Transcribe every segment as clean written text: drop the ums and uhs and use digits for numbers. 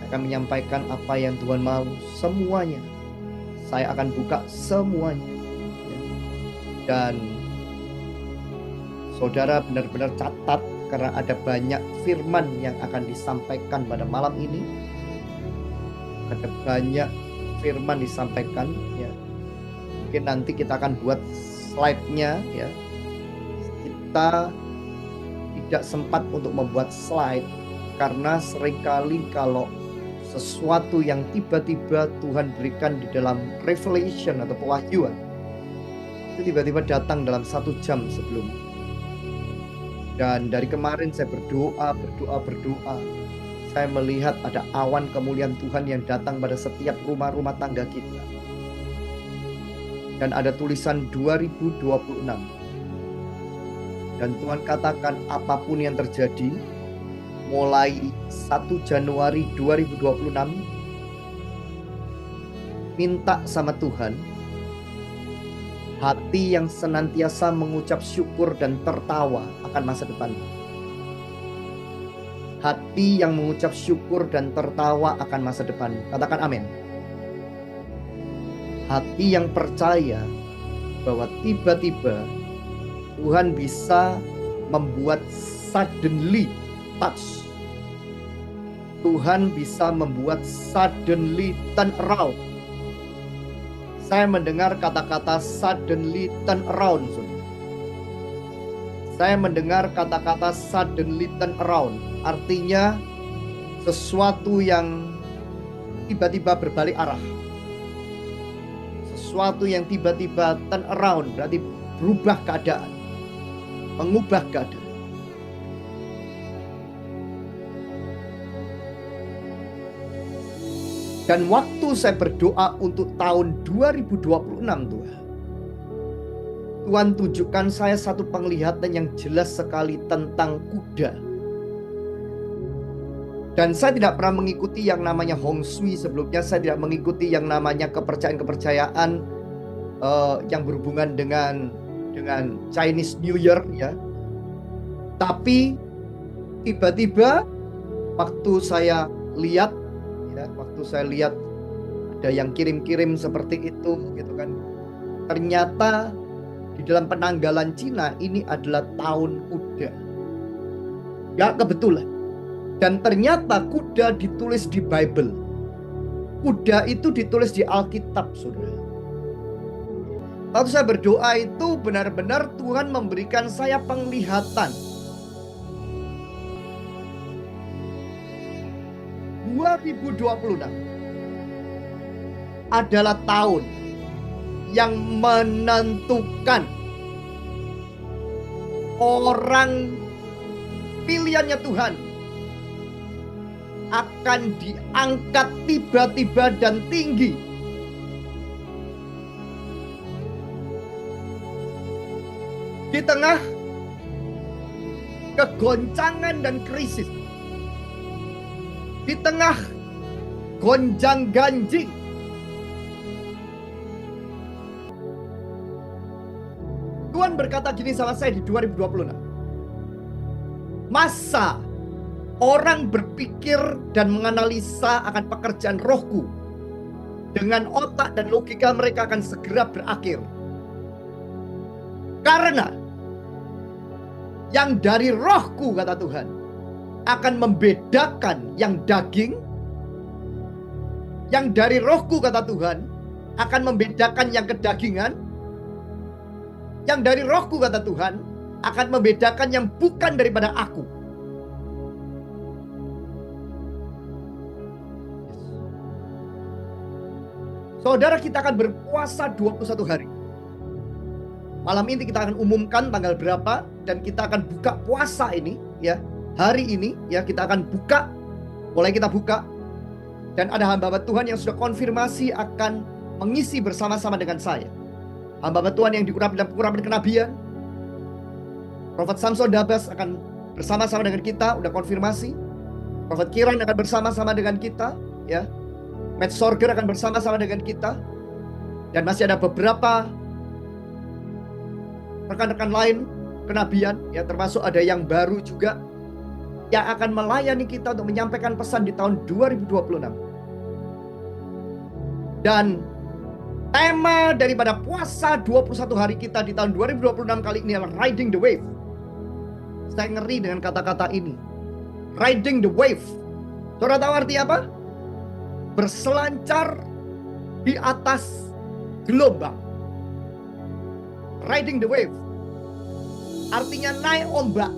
akan menyampaikan apa yang Tuhan mau, semuanya. Saya akan buka semuanya. Dan saudara benar-benar catat, karena ada banyak firman yang akan disampaikan pada malam ini. Ada banyak firman disampaikan, ya. Mungkin nanti kita akan buat slide-nya, ya. Kita tidak sempat untuk membuat slide karena seringkali kalau sesuatu yang tiba-tiba Tuhan berikan di dalam revelation atau pewahyuan, itu tiba-tiba datang dalam 1 jam sebelum. Dan dari kemarin saya berdoa. Saya melihat ada awan kemuliaan Tuhan yang datang pada setiap rumah-rumah tangga kita. Dan ada tulisan 2026. Dan Tuhan katakan apapun yang terjadi, mulai 1 Januari 2026, minta sama Tuhan hati yang senantiasa mengucap syukur dan tertawa akan masa depan. Hati yang mengucap syukur dan tertawa akan masa depan. Katakan amin. Hati yang percaya bahwa tiba-tiba Tuhan bisa membuat suddenly touch. Tuhan bisa membuat suddenly turn around. Saya mendengar kata-kata suddenly turn around. Saya mendengar kata-kata suddenly turn around. Artinya sesuatu yang tiba-tiba berbalik arah. Sesuatu yang tiba-tiba turn around berarti berubah keadaan. Mengubah keadaan. Dan waktu saya berdoa untuk tahun 2026 Tuhan tunjukkan saya satu penglihatan yang jelas sekali tentang kuda. Dan saya tidak pernah mengikuti yang namanya Hong Shui sebelumnya. Saya tidak mengikuti yang namanya kepercayaan-kepercayaan yang berhubungan dengan Chinese New Year, ya. Tapi tiba-tiba waktu saya lihat ada yang kirim-kirim seperti itu, gitu kan. Ternyata di dalam penanggalan Cina ini adalah tahun kuda. Gak kebetulan. Dan ternyata kuda ditulis di Bible. Kuda itu ditulis di Alkitab, saudara. Waktu saya berdoa itu benar-benar Tuhan memberikan saya penglihatan. 2026 adalah tahun yang menentukan orang pilihannya Tuhan akan diangkat tiba-tiba dan tinggi. Di tengah kegoncangan dan krisis, di tengah gonjang-ganjing, Tuhan berkata gini sama saya di 2026. Masa orang berpikir dan menganalisa akan pekerjaan rohku dengan otak dan logika mereka akan segera berakhir. Karena yang dari rohku, kata Tuhan, akan membedakan yang daging. Yang dari rohku, kata Tuhan, akan membedakan yang kedagingan. Yang dari rohku, kata Tuhan, akan membedakan yang bukan daripada aku. Saudara, kita akan berpuasa 21 hari. Malam ini kita akan umumkan tanggal berapa, dan kita akan buka puasa ini, ya. Hari ini, ya, kita akan buka. Mulai kita buka. Dan ada hamba Tuhan yang sudah konfirmasi akan mengisi bersama-sama dengan saya. Hamba Tuhan yang diurapi dalam pengurapan kenabian. Prophet Samson Dabas akan bersama-sama dengan kita, udah konfirmasi. Prophet Kiran akan bersama-sama dengan kita, ya. Matt Sorger akan bersama-sama dengan kita. Dan masih ada beberapa rekan-rekan lain kenabian, ya, termasuk ada yang baru juga yang akan melayani kita untuk menyampaikan pesan di tahun 2026. Dan tema daripada puasa 21 hari kita di tahun 2026 kali ini adalah Riding the Wave. Saya ngeri dengan kata-kata ini. Riding the Wave. Saudara tahu artinya apa? Berselancar di atas gelombang. Riding the Wave artinya naik ombak.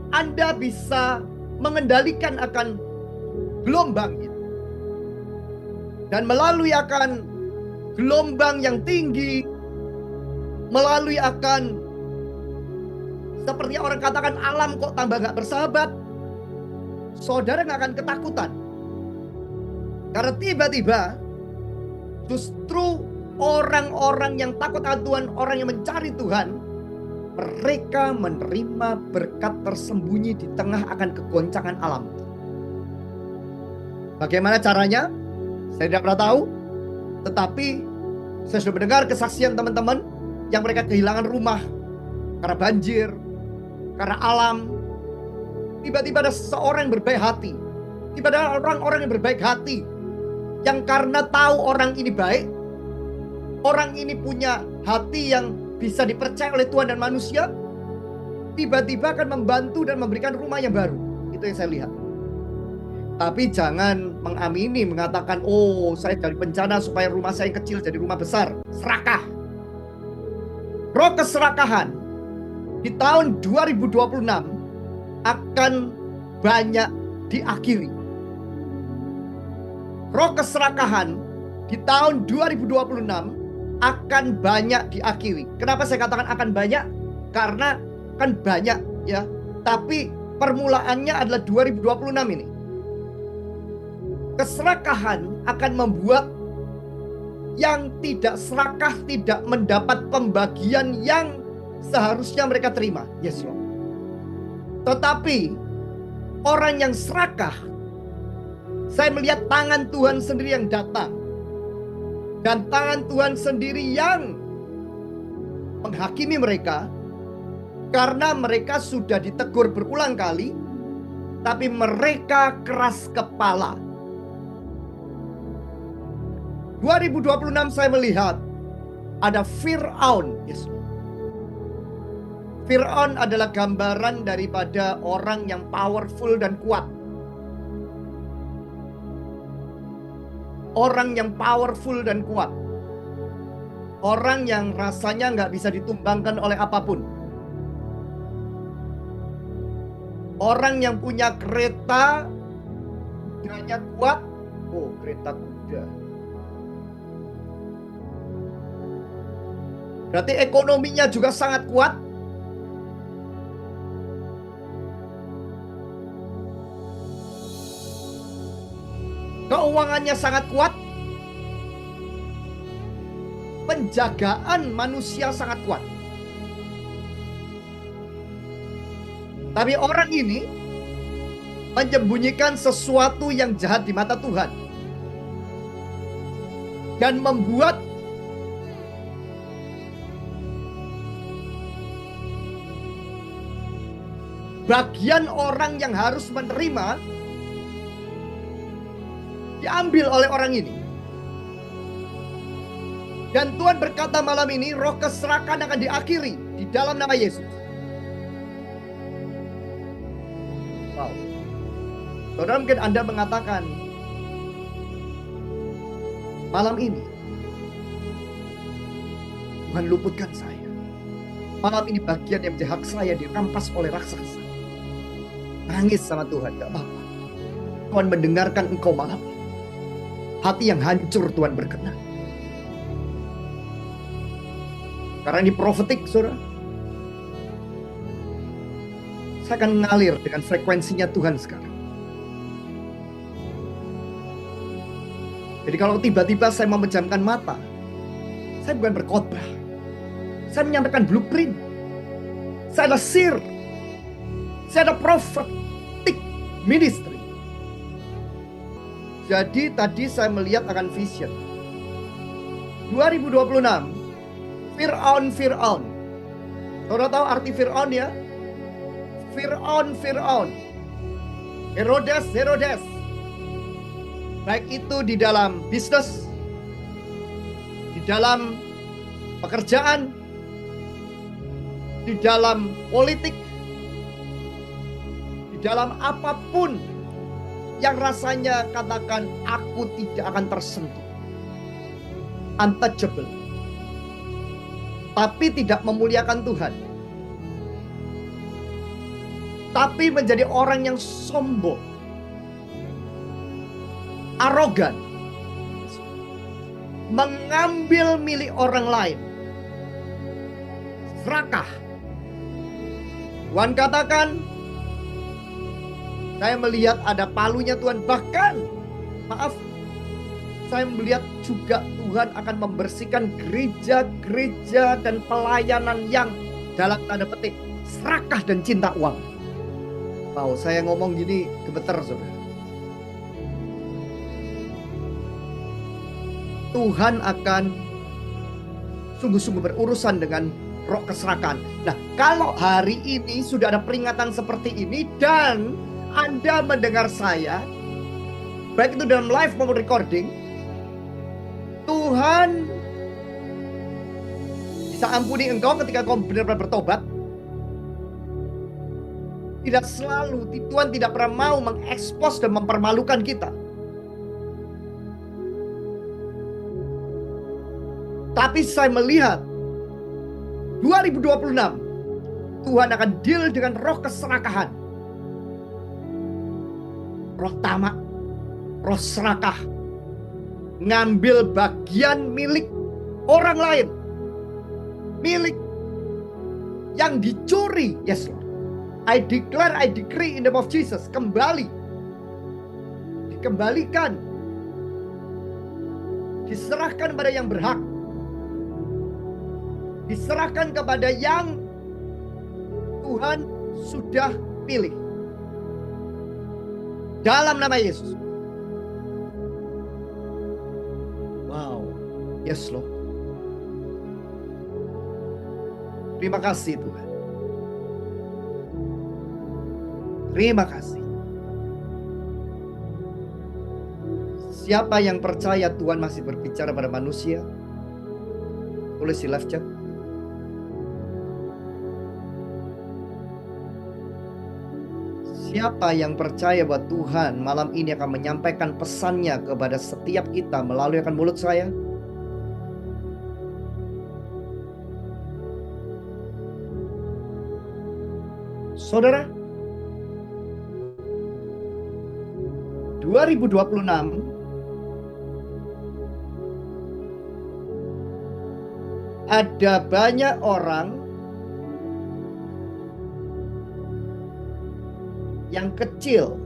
Anda bisa mengendalikan akan gelombang itu. Dan melalui akan gelombang yang tinggi, melalui akan seperti orang katakan alam kok tambah gak bersahabat, saudara gak akan ketakutan. Karena tiba-tiba justru orang-orang yang takut akan Tuhan, orang yang mencari Tuhan, mereka menerima berkat tersembunyi di tengah akan kegoncangan alam. Bagaimana caranya? Saya tidak pernah tahu. Tetapi saya sudah mendengar kesaksian teman-teman yang mereka kehilangan rumah karena banjir, karena alam. Tiba-tiba ada seseorang yang berbaik hati. Tiba-tiba ada orang-orang yang berbaik hati, yang karena tahu orang ini baik, orang ini punya hati yang bisa dipercaya oleh Tuhan dan manusia, tiba-tiba akan membantu dan memberikan rumah yang baru. Itu yang saya lihat. Tapi jangan mengamini, mengatakan, oh saya dari bencana supaya rumah saya yang kecil jadi rumah besar. Serakah. Roh keserakahan di tahun 2026 akan banyak diakhiri. Roh keserakahan di tahun 2026 akan banyak diakhiri. Kenapa saya katakan akan banyak? Karena kan banyak ya. Tapi permulaannya adalah 2026 ini. Keserakahan akan membuat yang tidak serakah tidak mendapat pembagian yang seharusnya mereka terima. Yes, Lord. Tetapi orang yang serakah, saya melihat tangan Tuhan sendiri yang datang. Dan tangan Tuhan sendiri yang menghakimi mereka. Karena mereka sudah ditegur berulang kali, tapi mereka keras kepala. 2026 saya melihat ada Fir'aun. Yes. Fir'aun adalah gambaran daripada orang yang powerful dan kuat. Orang yang powerful dan kuat. Orang yang rasanya nggak bisa ditumbangkan oleh apapun. Orang yang punya kereta, kudanya kuat. Oh, kereta kuda. Berarti ekonominya juga sangat kuat. Keuangannya sangat kuat. Penjagaan manusia sangat kuat. Tapi orang ini menyembunyikan sesuatu yang jahat di mata Tuhan. Dan membuat bagian orang yang harus menerima diambil oleh orang ini. Dan Tuhan berkata malam ini, roh keserakahan akan diakhiri di dalam nama Yesus. Wow. Saudara, mungkin Anda mengatakan, malam ini Tuhan luputkan saya. Malam ini bagian yang menjadi hak saya dirampas oleh raksasa. Nangis sama Tuhan, gak apa-apa. Tuhan mendengarkan engkau malam ini. Hati yang hancur Tuhan berkenan. Karena ini profetik, saudara. Saya akan mengalir dengan frekuensinya Tuhan sekarang. Jadi kalau tiba-tiba saya memejamkan mata, saya bukan berkhotbah. Saya menyampaikan blueprint. Saya adalah seer. Saya ada prophetic ministry. Jadi tadi saya melihat akan vision. 2026. Fir'aun. Saudara tahu arti Fir'aun ya? Firaun, Herodes, baik itu di dalam bisnis, di dalam pekerjaan, di dalam politik, di dalam apapun yang rasanya katakan aku tidak akan tersentuh, untouchable, tapi tidak memuliakan Tuhan, tapi menjadi orang yang sombong, arogan, mengambil milik orang lain, serakah. Tuhan katakan, saya melihat ada palunya Tuhan. Bahkan, maaf, saya melihat juga Tuhan akan membersihkan gereja-gereja dan pelayanan yang dalam tanda petik serakah dan cinta uang. Wow, saya ngomong gini gemeter, saudara. Tuhan akan sungguh-sungguh berurusan dengan roh keserakahan. Nah, kalau hari ini sudah ada peringatan seperti ini dan Anda mendengar saya, baik itu dalam live maupun recording, Tuhan bisa ampuni engkau ketika kau benar-benar bertobat. Tidak selalu, Tuhan tidak pernah mau mengekspos dan mempermalukan kita. Tapi saya melihat 2026 Tuhan akan deal dengan roh keserakahan, roh tamak, roh serakah, ngambil bagian milik orang lain, milik yang dicuri. Yes Lord, I declare, I decree in the name of Jesus, kembali, dikembalikan, diserahkan pada yang berhak, diserahkan kepada yang Tuhan sudah pilih. Dalam nama Yesus. Wow. Yes Lord. Terima kasih Tuhan. Terima kasih. Siapa yang percaya Tuhan masih berbicara pada manusia? Tulis di live chat. Siapa yang percaya bahwa Tuhan malam ini akan menyampaikan pesannya kepada setiap kita melalui akan mulut saya? Saudara, 2026 ada banyak orang yang kecil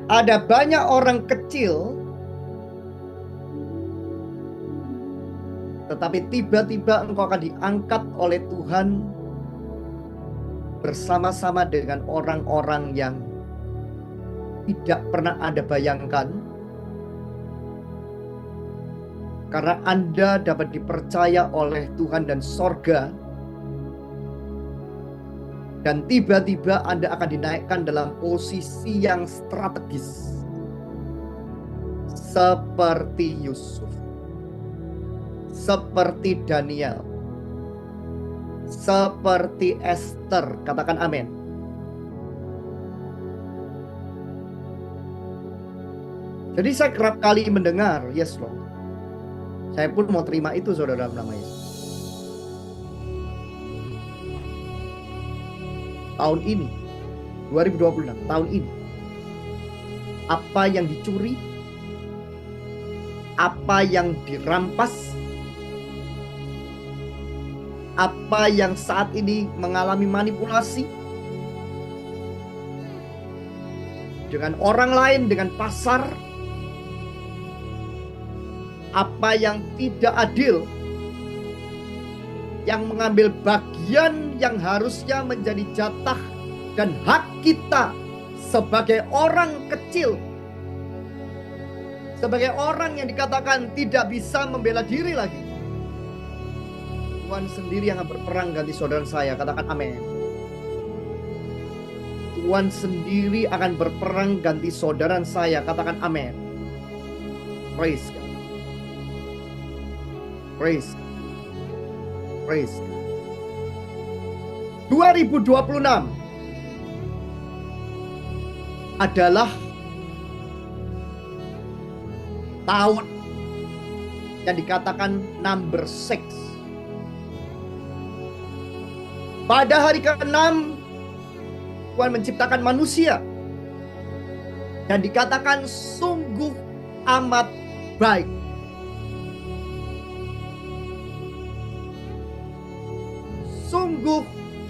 ada banyak orang kecil, tetapi tiba-tiba engkau akan diangkat oleh Tuhan bersama-sama dengan orang-orang yang tidak pernah Anda bayangkan. Karena Anda dapat dipercaya oleh Tuhan dan sorga. Dan tiba-tiba Anda akan dinaikkan dalam posisi yang strategis. Seperti Yusuf. Seperti Daniel. Seperti Esther. Katakan amin. Jadi saya kerap kali mendengar, yes Lord. Saya pun mau terima itu saudara dalam nama Yesus. Tahun ini, 2026, tahun ini. Apa yang dicuri, apa yang dirampas, apa yang saat ini mengalami manipulasi dengan orang lain, dengan pasar, apa yang tidak adil, yang mengambil bagian yang harusnya menjadi jatah dan hak kita sebagai orang kecil, Sebagai orang yang dikatakan tidak bisa membela diri lagi, Tuhan sendiri yang akan berperang ganti saudara saya. Katakan amin. Tuhan sendiri akan berperang ganti saudara saya. Katakan amin. Praise God. Praise God. Praise God. 2026 adalah tahun yang dikatakan number 6. Pada hari ke-6 Tuhan menciptakan manusia dan dikatakan sungguh amat baik. Sungguh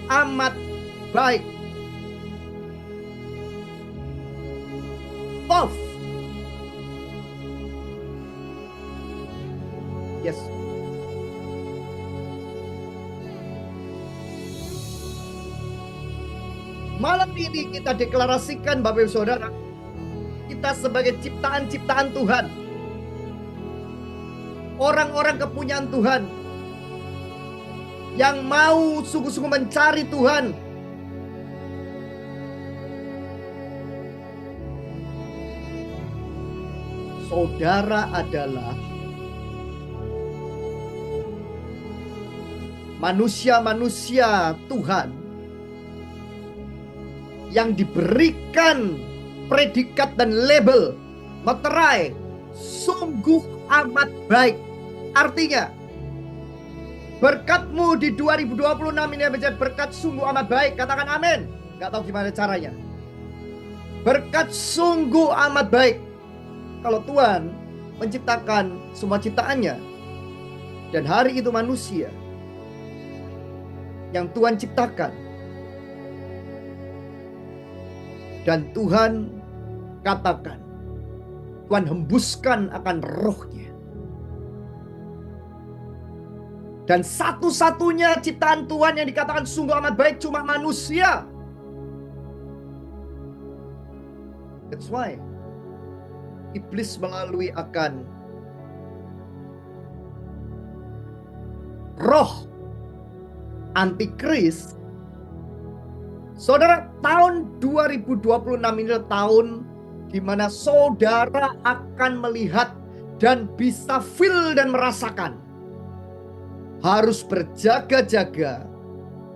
amat baik. Love. Yes. Malam ini kita deklarasikan Bapak Ibu Saudara, kita sebagai ciptaan-ciptaan Tuhan, orang-orang kepunyaan Tuhan, yang mau sungguh-sungguh mencari Tuhan, saudara adalah manusia-manusia Tuhan yang diberikan predikat dan label materai sungguh amat baik. Artinya berkatmu di 2026 ini menjadi berkat sungguh amat baik. Katakan amin. Gak tahu gimana caranya. Berkat sungguh amat baik. Kalau Tuhan menciptakan semua ciptaannya, dan hari itu manusia yang Tuhan ciptakan, dan Tuhan katakan, Tuhan hembuskan akan rohnya. Dan satu-satunya ciptaan Tuhan yang dikatakan sungguh amat baik cuma manusia. That's why iblis melalui akan roh antikris. Saudara, tahun 2026 ini adalah tahun di mana saudara akan melihat dan bisa feel dan merasakan. Harus berjaga-jaga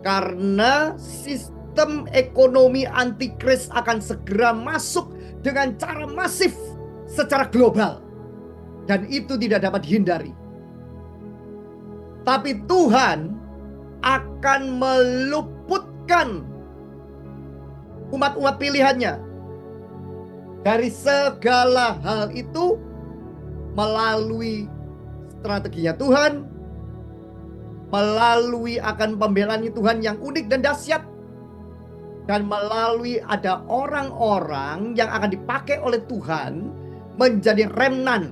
karena sistem ekonomi antikris akan segera masuk dengan cara masif secara global, dan itu tidak dapat dihindari. Tapi Tuhan akan meluputkan umat-umat pilihannya dari segala hal itu melalui strateginya Tuhan, melalui akan pembelaan Tuhan yang unik dan dahsyat, dan melalui ada orang-orang yang akan dipakai oleh Tuhan menjadi remnant.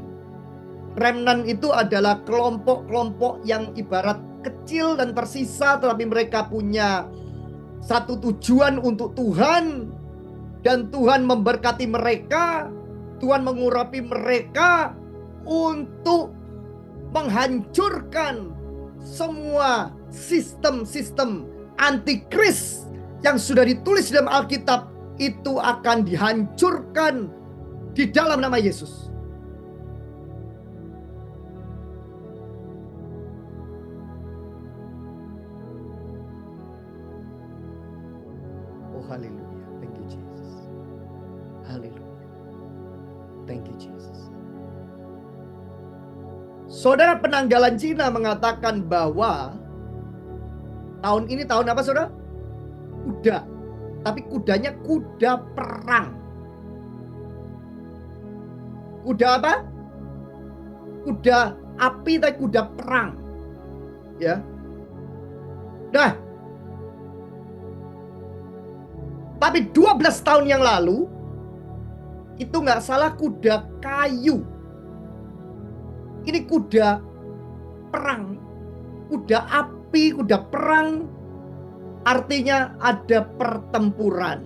Remnant itu adalah kelompok-kelompok yang ibarat kecil dan tersisa, tetapi mereka punya satu tujuan untuk Tuhan, dan Tuhan memberkati mereka, Tuhan mengurapi mereka untuk menghancurkan semua sistem-sistem antikris yang sudah ditulis dalam Alkitab. Itu akan dihancurkan di dalam nama Yesus. Oh haleluya, thank you Jesus. Haleluya, thank you Jesus. Saudara, penanggalan Cina mengatakan bahwa tahun ini tahun apa saudara? Kuda. Tapi kudanya kuda perang. Kuda apa? Kuda api tapi kuda perang. Ya. Nah. Tapi 12 tahun yang lalu itu nggak salah kuda kayu. Ini kuda perang, kuda api, kuda perang, artinya ada pertempuran.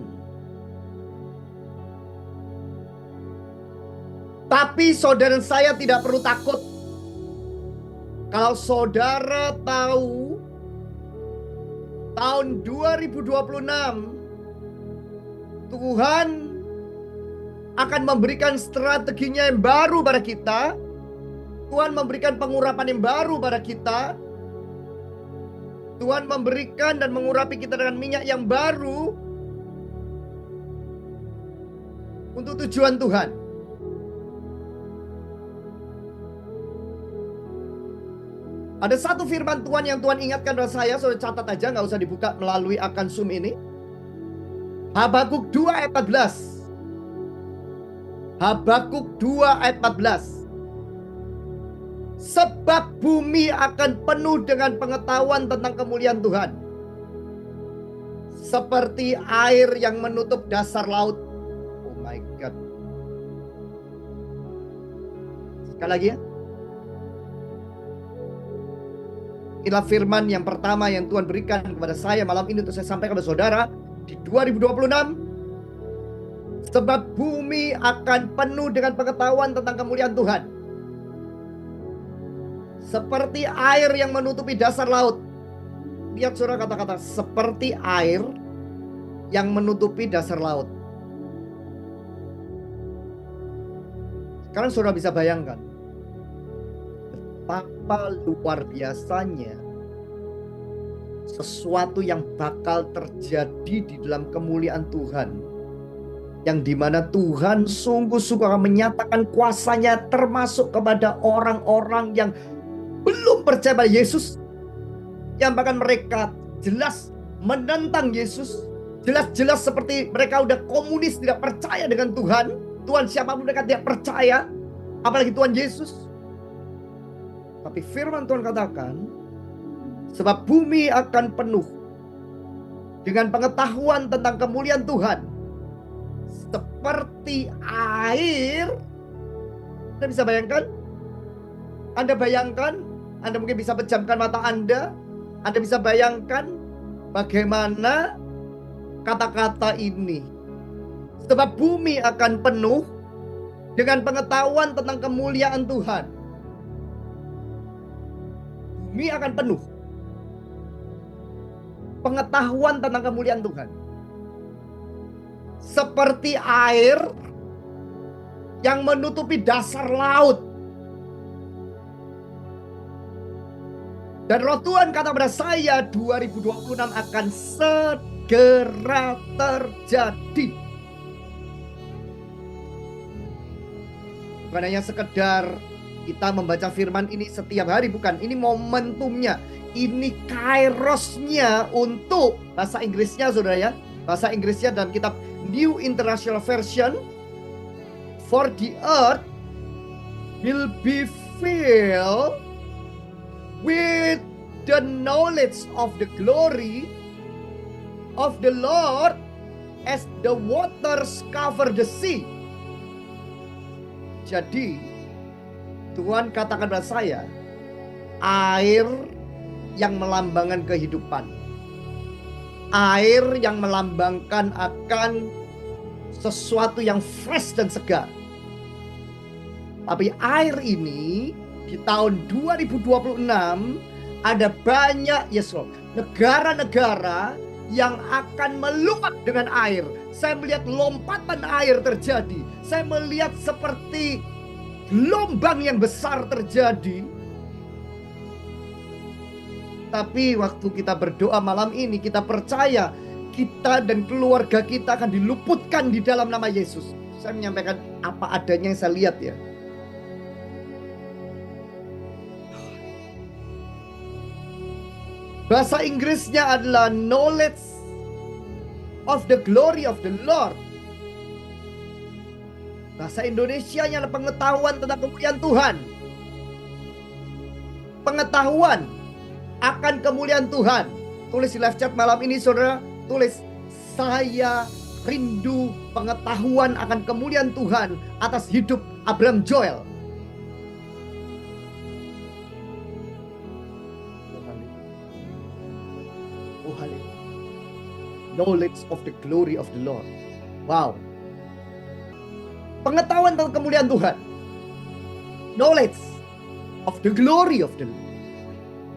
Tapi Tetapi saudara dan saya tidak perlu takut. Kalau saudara tahu tahun 2026 Tuhan akan memberikan strateginya yang baru pada kita. Tuhan memberikan pengurapan yang baru pada kita. Tuhan memberikan dan mengurapi kita dengan minyak yang baru untuk tujuan Tuhan. Ada satu firman Tuhan yang Tuhan ingatkan pada saya, saudara catat aja, nggak usah dibuka melalui akan Zoom ini. Habakuk 2 ayat 14. Habakuk 2 ayat 14. Sebab bumi akan penuh dengan pengetahuan tentang kemuliaan Tuhan, seperti air yang menutup dasar laut. Oh my God. Sekali lagi ya. Inilah firman yang pertama yang Tuhan berikan kepada saya malam ini untuk saya sampaikan kepada saudara di 2026. Sebab bumi akan penuh dengan pengetahuan tentang kemuliaan Tuhan, seperti air yang menutupi dasar laut. Lihat saudara kata-kata, seperti air yang menutupi dasar laut. Sekarang saudara bisa bayangkan betapa luar biasanya sesuatu yang bakal terjadi di dalam kemuliaan Tuhan, yang dimana Tuhan sungguh-sungguh akan menyatakan kuasanya termasuk kepada orang-orang yang belum percaya pada Yesus, yang bahkan mereka jelas menentang Yesus, jelas-jelas seperti mereka udah komunis, tidak percaya dengan Tuhan. Tuhan siapapun mereka tidak percaya, apalagi Tuhan Yesus. Tapi firman Tuhan katakan, sebab bumi akan penuh dengan pengetahuan tentang kemuliaan Tuhan, seperti air. Anda bisa bayangkan? Anda bayangkan? Anda mungkin bisa pejamkan mata Anda. Anda bisa bayangkan bagaimana kata-kata ini. Sebab bumi akan penuh dengan pengetahuan tentang kemuliaan Tuhan. Bumi akan penuh pengetahuan tentang kemuliaan Tuhan, seperti air yang menutupi dasar laut. Dan roh Tuhan kata pada saya, 2026 akan segera terjadi. Bukan hanya sekedar kita membaca firman ini setiap hari, bukan. Ini momentumnya, ini kairosnya untuk bahasa Inggrisnya saudara ya. Bahasa Inggrisnya dalam kitab New International Version, for the earth will be filled with the knowledge of the glory of the Lord as the waters cover the sea. Jadi Tuhan katakan pada saya, air yang melambangkan kehidupan, air yang melambangkan akan sesuatu yang fresh dan segar. Tapi air ini di tahun 2026 ada banyak negara-negara yang akan meluap dengan air. Saya melihat lompatan air terjadi. Saya melihat seperti gelombang yang besar terjadi. Tapi waktu kita berdoa malam ini, kita percaya kita dan keluarga kita akan diluputkan di dalam nama Yesus. Saya menyampaikan apa adanya yang saya lihat ya. Bahasa Inggrisnya adalah knowledge of the glory of the Lord. Bahasa Indonesianya adalah pengetahuan tentang kemuliaan Tuhan. Pengetahuan akan kemuliaan Tuhan. Tulis di live chat malam ini saudara, tulis, saya rindu pengetahuan akan kemuliaan Tuhan atas hidup Abraham Joel. Oh haleluya. Knowledge of the glory of the Lord. Wow. Pengetahuan tentang kemuliaan Tuhan. knowledge of the glory of the Lord.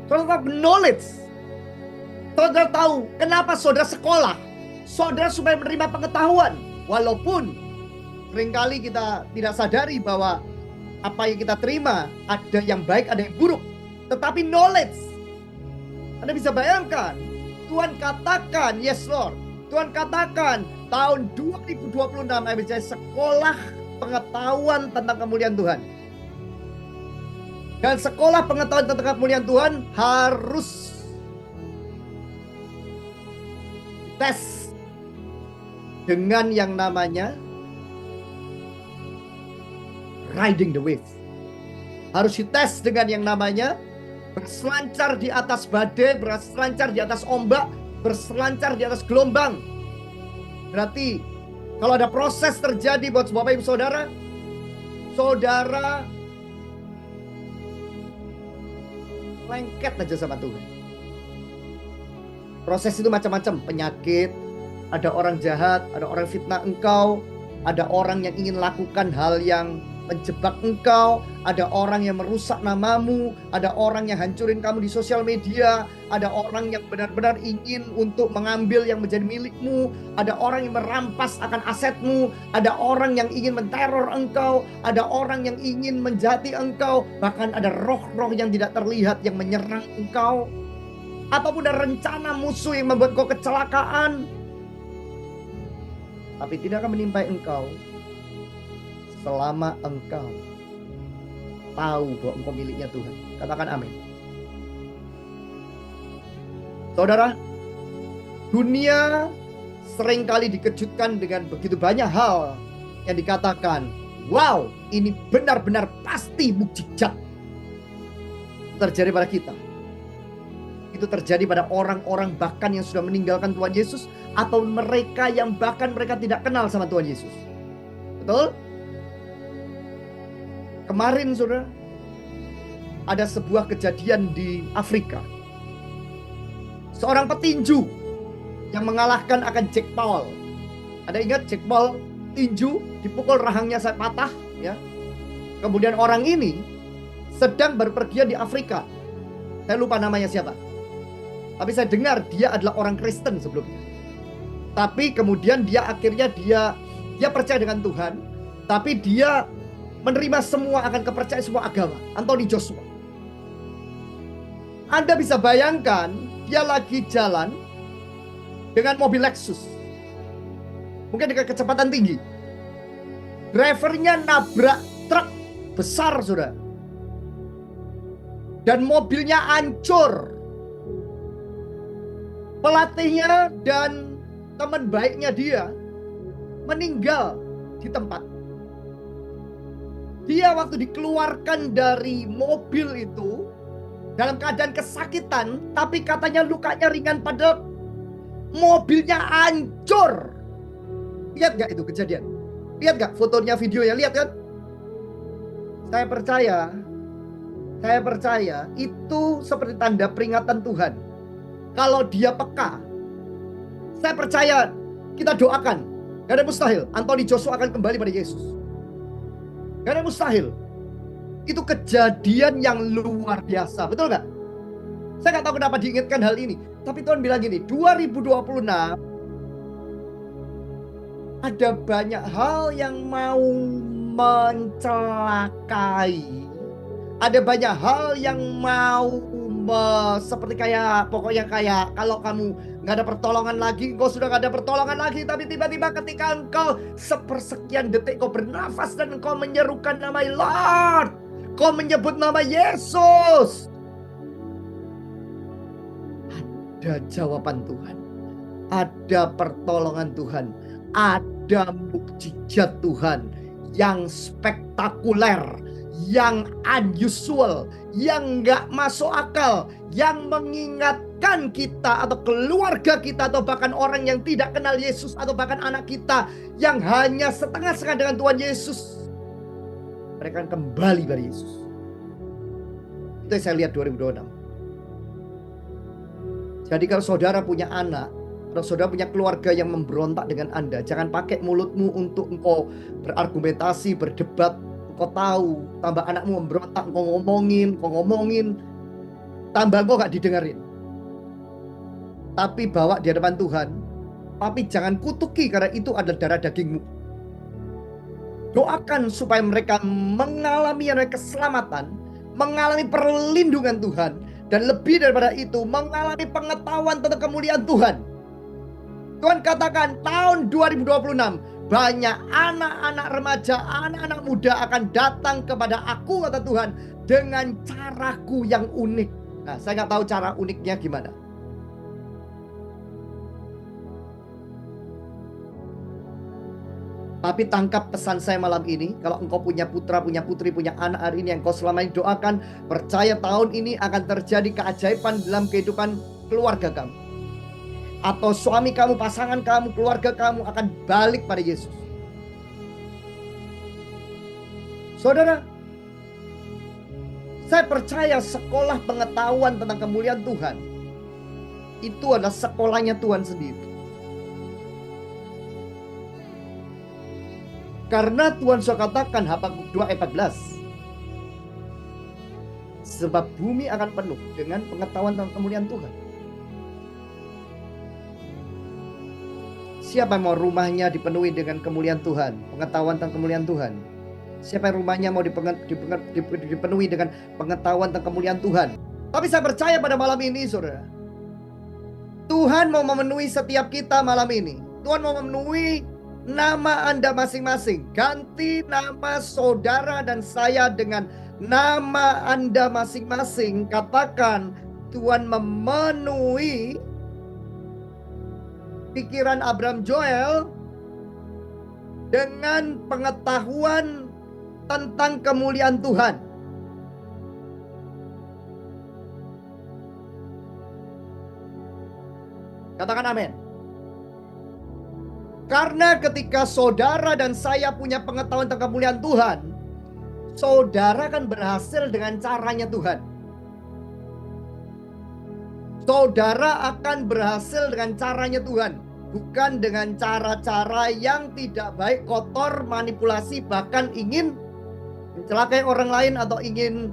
Saudara knowledge. Saudara tahu kenapa saudara sekolah. Saudara supaya menerima pengetahuan. Walaupun seringkali kita tidak sadari bahwa apa yang kita terima ada yang baik, ada yang buruk. Tetapi knowledge. Anda bisa bayangkan. Tuhan katakan, yes Lord. Tuhan katakan tahun 2026 saya sekolah pengetahuan tentang kemuliaan Tuhan. Dan sekolah pengetahuan tentang kemuliaan Tuhan harus tes dengan yang namanya riding the wave. Harus dites dengan yang namanya berselancar di atas badai, berselancar di atas ombak, berselancar di atas gelombang. Berarti kalau ada proses terjadi buat Bapak Ibu Saudara, saudara lengket aja sama Tuhan. Proses itu macam-macam, penyakit, ada orang jahat, ada orang fitnah engkau, ada orang yang ingin lakukan hal yang menjebak engkau, ada orang yang merusak namamu, ada orang yang hancurin kamu di sosial media, ada orang yang benar-benar ingin untuk mengambil yang menjadi milikmu, ada orang yang merampas akan asetmu, ada orang yang ingin menteror engkau, ada orang yang ingin menjahati engkau, bahkan ada roh-roh yang tidak terlihat yang menyerang engkau, ataupun ada rencana musuh yang membuat kau kecelakaan, tapi tidak akan menimpa engkau selama engkau tahu bahwa engkau miliknya Tuhan. Katakan amin. Saudara, dunia seringkali dikejutkan dengan begitu banyak hal yang dikatakan, wow, ini benar-benar pasti mukjizat terjadi pada kita. Itu terjadi pada orang-orang bahkan yang sudah meninggalkan Tuhan Yesus, atau mereka yang bahkan mereka tidak kenal sama Tuhan Yesus. Betul? Kemarin saudara, ada sebuah kejadian di Afrika. Seorang petinju yang mengalahkan akan Jack Paul. Ada ingat Jack Paul tinju, dipukul rahangnya sampai patah, ya. Kemudian orang ini sedang berpergian di Afrika. Saya lupa namanya siapa. Tapi saya dengar dia adalah orang Kristen sebelumnya. Tapi kemudian dia akhirnya dia percaya dengan Tuhan, tapi dia menerima semua akan kepercayaan semua agama. Anthony Joshua. Anda bisa bayangkan dia lagi jalan dengan mobil Lexus, mungkin dengan kecepatan tinggi. Drivernya nabrak truk besar saudara, dan mobilnya hancur. Pelatihnya dan teman baiknya dia meninggal di tempat. Dia waktu dikeluarkan dari mobil itu dalam keadaan kesakitan, tapi katanya lukanya ringan, padahal mobilnya hancur. Lihat gak itu kejadian? Lihat gak fotonya, videonya? Lihat kan? Saya percaya itu seperti tanda peringatan Tuhan. Kalau dia peka, saya percaya, kita doakan, gak ada mustahil Anthony Joshua akan kembali pada Yesus. Gak ada mustahil. Itu kejadian yang luar biasa. Betul gak? Saya gak tahu kenapa diingatkan hal ini. Tapi Tuhan bilang gini, 2026 ada banyak hal yang mau mencelakai. Ada banyak hal yang mau seperti kayak, pokoknya kayak kalau kamu gak ada pertolongan lagi, engkau sudah gak ada pertolongan lagi. Tapi tiba-tiba ketika engkau sepersekian detik kau bernafas dan engkau menyerukan nama Lord, kau menyebut nama Yesus, ada jawaban Tuhan, ada pertolongan Tuhan, ada mukjizat Tuhan yang spektakuler, yang unusual, yang gak masuk akal, yang mengingatkan kita atau keluarga kita, atau bahkan orang yang tidak kenal Yesus, atau bahkan anak kita yang hanya setengah-setengah dengan Tuhan Yesus, mereka akan kembali pada Yesus. Itu yang saya lihat 2026. Jadi kalau saudara punya anak, kalau saudara punya keluarga yang memberontak dengan Anda, jangan pakai mulutmu untuk engkau berargumentasi, berdebat, engkau tahu, tambah anakmu memberontak, engkau ngomongin, tambah engkau gak didengerin. Tapi bawa di hadapan Tuhan, tapi jangan kutuki karena itu adalah darah dagingmu. Doakan supaya mereka mengalami keselamatan, mengalami perlindungan Tuhan, dan lebih daripada itu mengalami pengetahuan tentang kemuliaan Tuhan. Tuhan katakan tahun 2026 banyak anak-anak remaja, anak-anak muda akan datang kepada aku, kata Tuhan, dengan caraku yang unik. Nah, saya nggak tahu cara uniknya gimana. Tapi tangkap pesan saya malam ini. Kalau engkau punya putra, punya putri, punya anak hari ini yang kau selama ini doakan, percaya tahun ini akan terjadi keajaiban dalam kehidupan keluarga kamu. Atau suami kamu, pasangan kamu, keluarga kamu akan balik pada Yesus. Saudara, saya percaya sekolah pengetahuan tentang kemuliaan Tuhan itu adalah sekolahnya Tuhan sendiri. Karena Tuhan sudah katakan Habakuk 2 ayat 14, sebab bumi akan penuh dengan pengetahuan tentang kemuliaan Tuhan. Siapa yang mau rumahnya dipenuhi dengan kemuliaan Tuhan, pengetahuan tentang kemuliaan Tuhan? Siapa yang rumahnya mau dipenuhi dengan pengetahuan tentang kemuliaan Tuhan? Tapi saya percaya pada malam ini, saudara, Tuhan mau memenuhi setiap kita malam ini. Tuhan mau memenuhi nama Anda masing-masing. Ganti nama saudara dan saya dengan nama Anda masing-masing. Katakan, Tuhan memenuhi pikiran Abraham Joel dengan pengetahuan tentang kemuliaan Tuhan. Katakan amin. Karena ketika saudara dan saya punya pengetahuan tentang kemuliaan Tuhan, saudara akan berhasil dengan caranya Tuhan. Saudara akan berhasil dengan caranya Tuhan, bukan dengan cara-cara yang tidak baik, kotor, manipulasi, bahkan ingin mencelakai orang lain atau ingin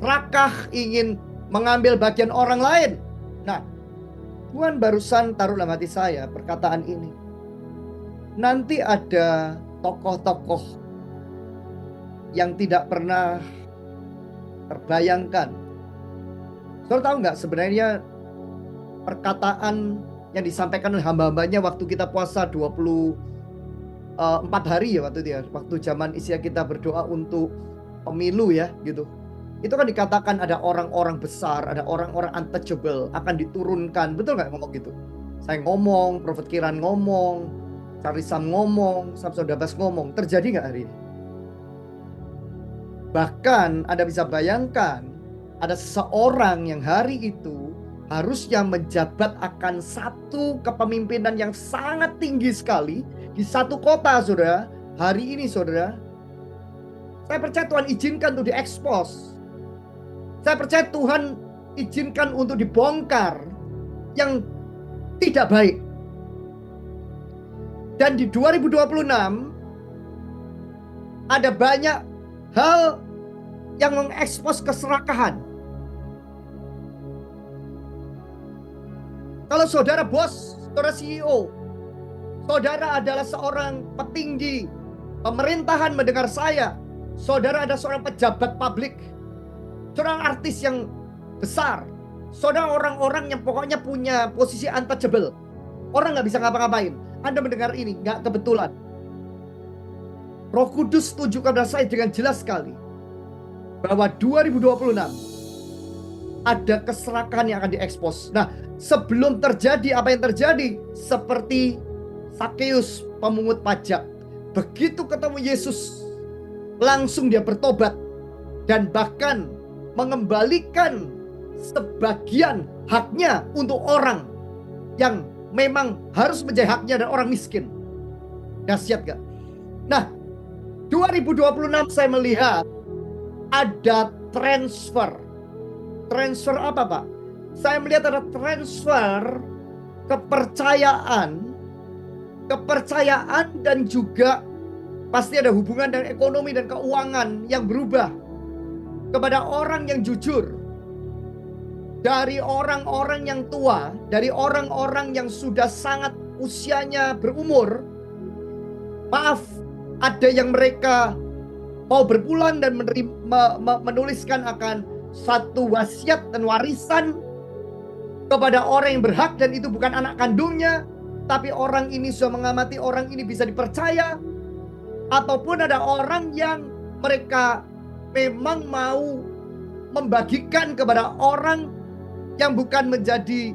serakah, ingin mengambil bagian orang lain. Nah, Tuhan barusan taruh dalam hati saya perkataan ini. Nanti ada tokoh-tokoh yang tidak pernah terbayangkan. Saudara tahu nggak sebenarnya perkataan yang disampaikan oleh hamba-hambanya waktu kita puasa 24 hari ya waktu itu ya. Waktu zaman Isya kita berdoa untuk pemilu ya gitu. Itu kan dikatakan ada orang-orang besar, ada orang-orang untouchable akan diturunkan. Betul nggak ngomong gitu? Saya ngomong, Prophet Kiran ngomong, Charlie Sam ngomong, Samson Dabas ngomong. Terjadi nggak hari ini? Bahkan Anda bisa bayangkan ada seseorang yang hari itu harusnya menjabat akan satu kepemimpinan yang sangat tinggi sekali di satu kota, saudara. Hari ini, saudara, saya percaya Tuhan izinkan untuk diekspos. Saya percaya Tuhan izinkan untuk dibongkar yang tidak baik. Dan di 2026 ada banyak hal yang mengekspos keserakahan. Kalau saudara bos, saudara CEO, saudara adalah seorang petinggi pemerintahan mendengar saya, saudara adalah seorang pejabat publik, seorang artis yang besar, saudara orang-orang yang pokoknya punya posisi untouchable, orang gak bisa ngapa-ngapain. Anda mendengar ini gak kebetulan. Roh Kudus tunjukkan pada saya dengan jelas sekali bahwa 2026 ada keserakahan yang akan diekspos. Nah, sebelum terjadi apa yang terjadi, seperti Sakeus pemungut pajak, begitu ketemu Yesus langsung dia bertobat dan bahkan mengembalikan sebagian haknya untuk orang yang memang harus menjadi haknya dan orang miskin. Dahsyat gak? Nah, 2026 saya melihat ada transfer. Transfer apa, Pak? Saya melihat ada transfer kepercayaan dan juga Pasti ada hubungan dengan ekonomi dan keuangan yang berubah kepada orang yang jujur. Dari orang-orang yang tua, dari orang-orang yang sudah sangat usianya berumur, maaf, ada yang mereka mau berpulang dan menuliskan akan satu wasiat dan warisan kepada orang yang berhak, dan itu bukan anak kandungnya, tapi orang ini sudah mengamati orang ini bisa dipercaya. Ataupun ada orang yang mereka memang mau membagikan kepada orang yang bukan menjadi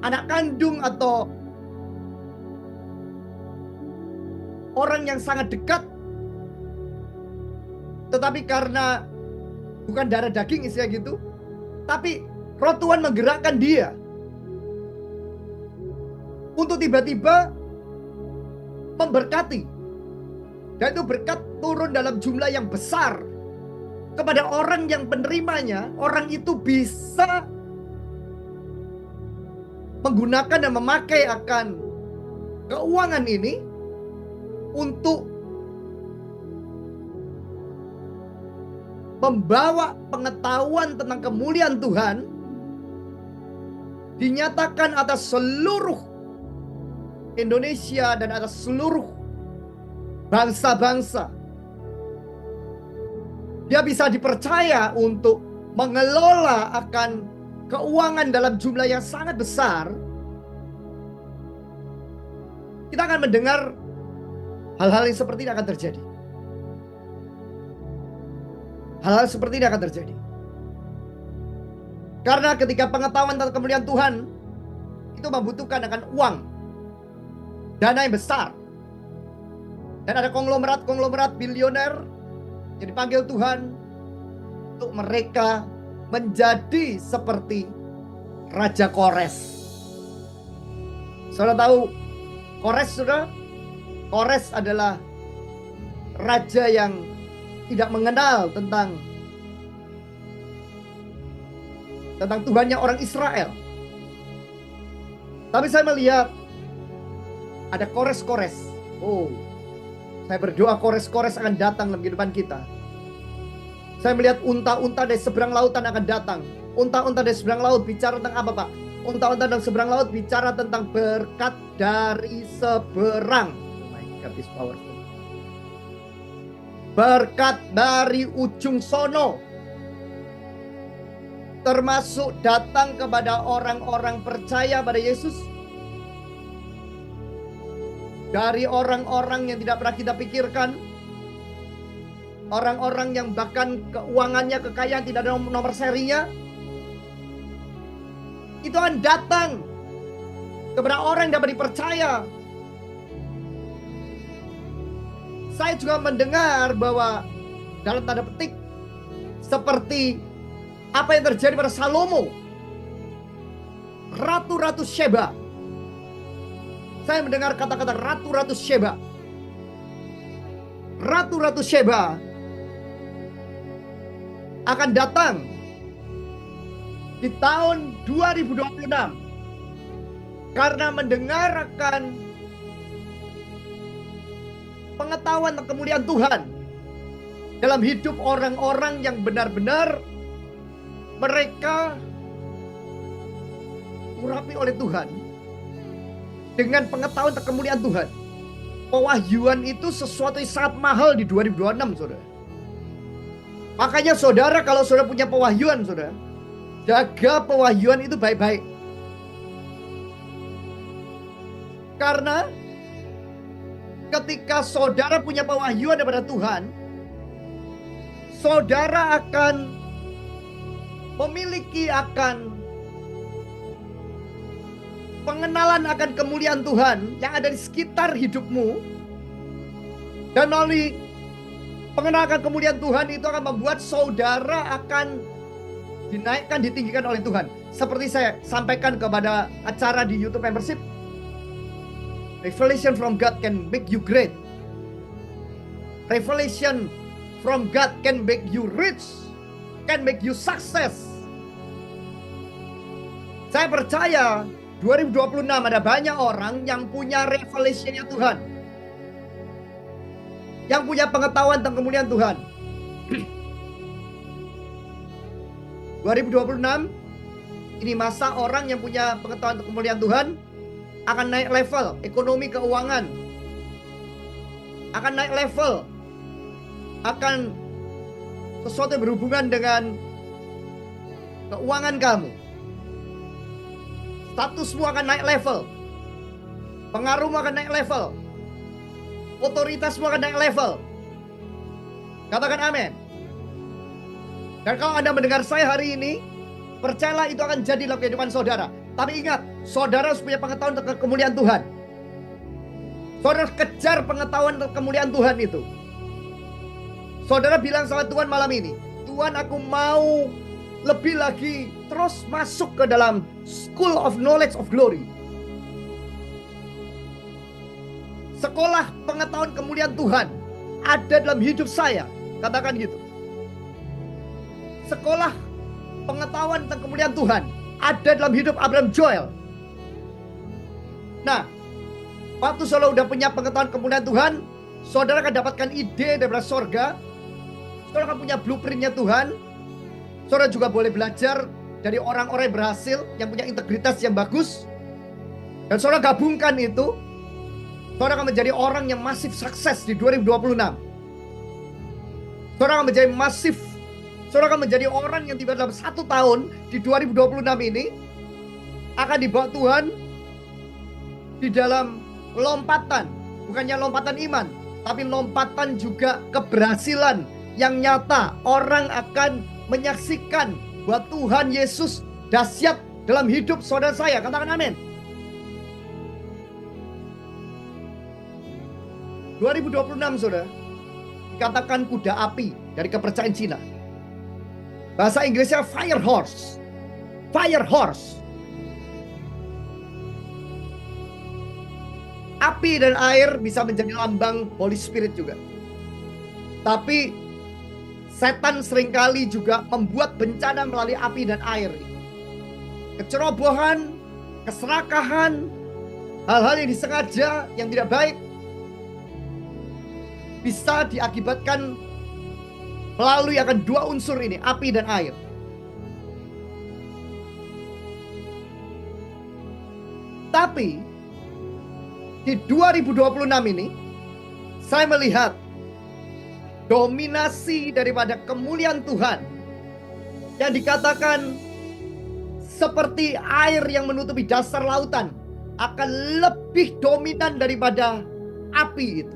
anak kandung atau orang yang sangat dekat, tetapi karena bukan darah daging istilah gitu, tapi Roh Tuhan menggerakkan dia untuk tiba-tiba memberkati, dan itu berkat turun dalam jumlah yang besar kepada orang yang penerimanya. Orang itu bisa menggunakan dan memakai akan keuangan ini untuk membawa pengetahuan tentang kemuliaan Tuhan dinyatakan atas seluruh Indonesia dan atas seluruh bangsa-bangsa. Dia bisa dipercaya untuk mengelola akan keuangan dalam jumlah yang sangat besar. Kita akan mendengar hal-hal yang seperti ini akan terjadi. Hal-hal seperti ini akan terjadi. Karena ketika pengetahuan tentang kemuliaan Tuhan itu membutuhkan akan uang, dana yang besar. Dan ada konglomerat bilioner yang dipanggil Tuhan untuk mereka menjadi seperti Raja Kores. Saudara tahu Kores, saudara? Kores adalah raja yang tidak mengenal tentang Tuhannya orang Israel. Tapi saya melihat ada kores-kores. Oh, saya berdoa kores-kores akan datang dalam kehidupan kita. Saya melihat unta-unta dari seberang lautan akan datang. Unta-unta dari seberang laut bicara tentang apa, Pak? Unta-unta dari seberang laut bicara tentang berkat dari seberang. Oh my God, this powerful. Berkat dari ujung sono. Termasuk datang kepada orang-orang percaya pada Yesus. Dari orang-orang yang tidak pernah kita pikirkan. Orang-orang yang bahkan keuangannya, kekayaan tidak ada nomor serinya. Itu akan datang kepada orang yang dapat dipercaya. Saya juga mendengar bahwa dalam tanda petik seperti apa yang terjadi pada Salomo, ratu-ratu Sheba. Saya mendengar kata-kata ratu-ratu Sheba. Ratu-ratu Sheba akan datang di tahun 2026 karena mendengar akan pengetahuan dan kemuliaan Tuhan dalam hidup orang-orang yang benar-benar mereka urapi oleh Tuhan dengan pengetahuan dan kemuliaan Tuhan. Pewahyuan itu sesuatu yang sangat mahal di 2026, saudara. Makanya saudara, kalau saudara punya pewahyuan, saudara, jaga pewahyuan itu baik-baik. Karena ketika saudara punya pewahyuan daripada Tuhan, saudara akan memiliki akan pengenalan akan kemuliaan Tuhan yang ada di sekitar hidupmu. Dan melalui pengenalan kemuliaan Tuhan itu akan membuat saudara akan dinaikkan, ditinggikan oleh Tuhan. Seperti saya sampaikan kepada acara di YouTube membership, revelation from God can make you great. Revelation from God can make you rich, can make you success. Saya percaya 2026 ada banyak orang yang punya revelation-nya Tuhan. yang punya pengetahuan tentang kemuliaan Tuhan. 2026 ini masa orang yang punya pengetahuan tentang kemuliaan Tuhan akan naik level ekonomi keuangan, akan naik level, akan sesuatu yang berhubungan dengan keuangan kamu. Statusmu akan naik level, pengaruhmu akan naik level, otoritasmu akan naik level. Katakan amin. Dan kalau Anda mendengar saya hari ini, percayalah itu akan jadi dalam kehidupan saudara. Tapi ingat, saudara harus punya pengetahuan tentang kemuliaan Tuhan. Saudara harus kejar pengetahuan tentang kemuliaan Tuhan itu. Saudara bilang sama Tuhan malam ini, Tuhan, aku mau lebih lagi terus masuk ke dalam School of Knowledge of Glory. Sekolah pengetahuan kemuliaan Tuhan ada dalam hidup saya. Katakan gitu. Sekolah pengetahuan tentang kemuliaan Tuhan ada dalam hidup Abraham Joel. Nah, waktu saudara udah punya pengetahuan kemuliaan Tuhan, saudara akan dapatkan ide dari sorga. Saudara akan punya blueprintnya Tuhan. Saudara juga boleh belajar dari orang-orang yang berhasil, yang punya integritas yang bagus. Dan saudara gabungkan itu, saudara akan menjadi orang yang masif sukses di 2026. Saudara akan menjadi masif. Saudara akan menjadi orang yang tiba dalam 1 tahun di 2026 ini akan dibawa Tuhan di dalam lompatan. Bukannya lompatan iman, tapi lompatan juga keberhasilan yang nyata. Orang akan menyaksikan bahwa Tuhan Yesus dahsyat dalam hidup saudara saya. Katakan amin. 2026 saudara, dikatakan kuda api dari kepercayaan Cina. Bahasa Inggrisnya fire horse. Fire horse. Api dan air bisa menjadi lambang Holy Spirit juga. Tapi setan seringkali juga membuat bencana melalui api dan air. Kecerobohan, keserakahan, hal-hal yang disengaja, yang tidak baik, bisa diakibatkan melalui akan 2 unsur ini, api dan air. Tapi di 2026 ini saya melihat dominasi daripada kemuliaan Tuhan yang dikatakan seperti air yang menutupi dasar lautan akan lebih dominan daripada api itu.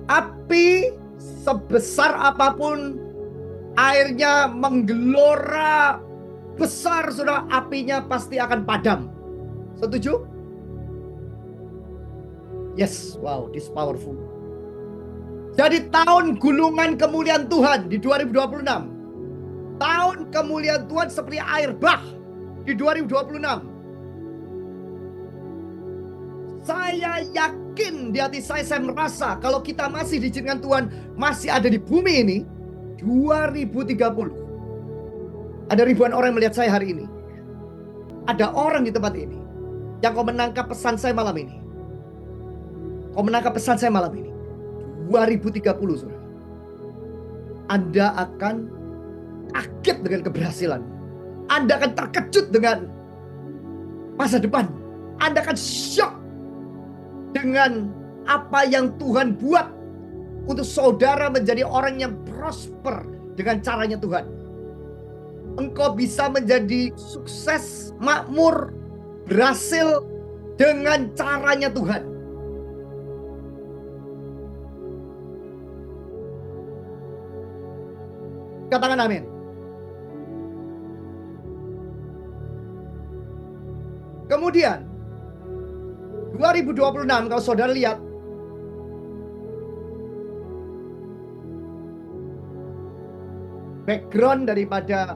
Api sebesar apapun, airnya menggelora besar, saudara, apinya pasti akan padam. Setuju? Yes, wow, this powerful. Jadi tahun gulungan kemuliaan Tuhan di 2026. Tahun kemuliaan Tuhan seperti air bah di 2026. Saya yakin di hati saya merasa kalau kita masih diizinkan Tuhan, masih ada di bumi ini, 2030. Ada ribuan orang yang melihat saya hari ini. Ada orang di tempat ini yang kau menangkap pesan saya malam ini. Kau menangkap pesan saya malam ini. 2030, saudara. Anda akan kaget dengan keberhasilan. Anda akan terkejut dengan masa depan. Anda akan shock dengan apa yang Tuhan buat untuk saudara menjadi orang yang prosper dengan caranya Tuhan. Engkau bisa menjadi sukses, makmur, berhasil dengan caranya Tuhan. Katakan amin. Kemudian 2026 kalau saudara lihat, background daripada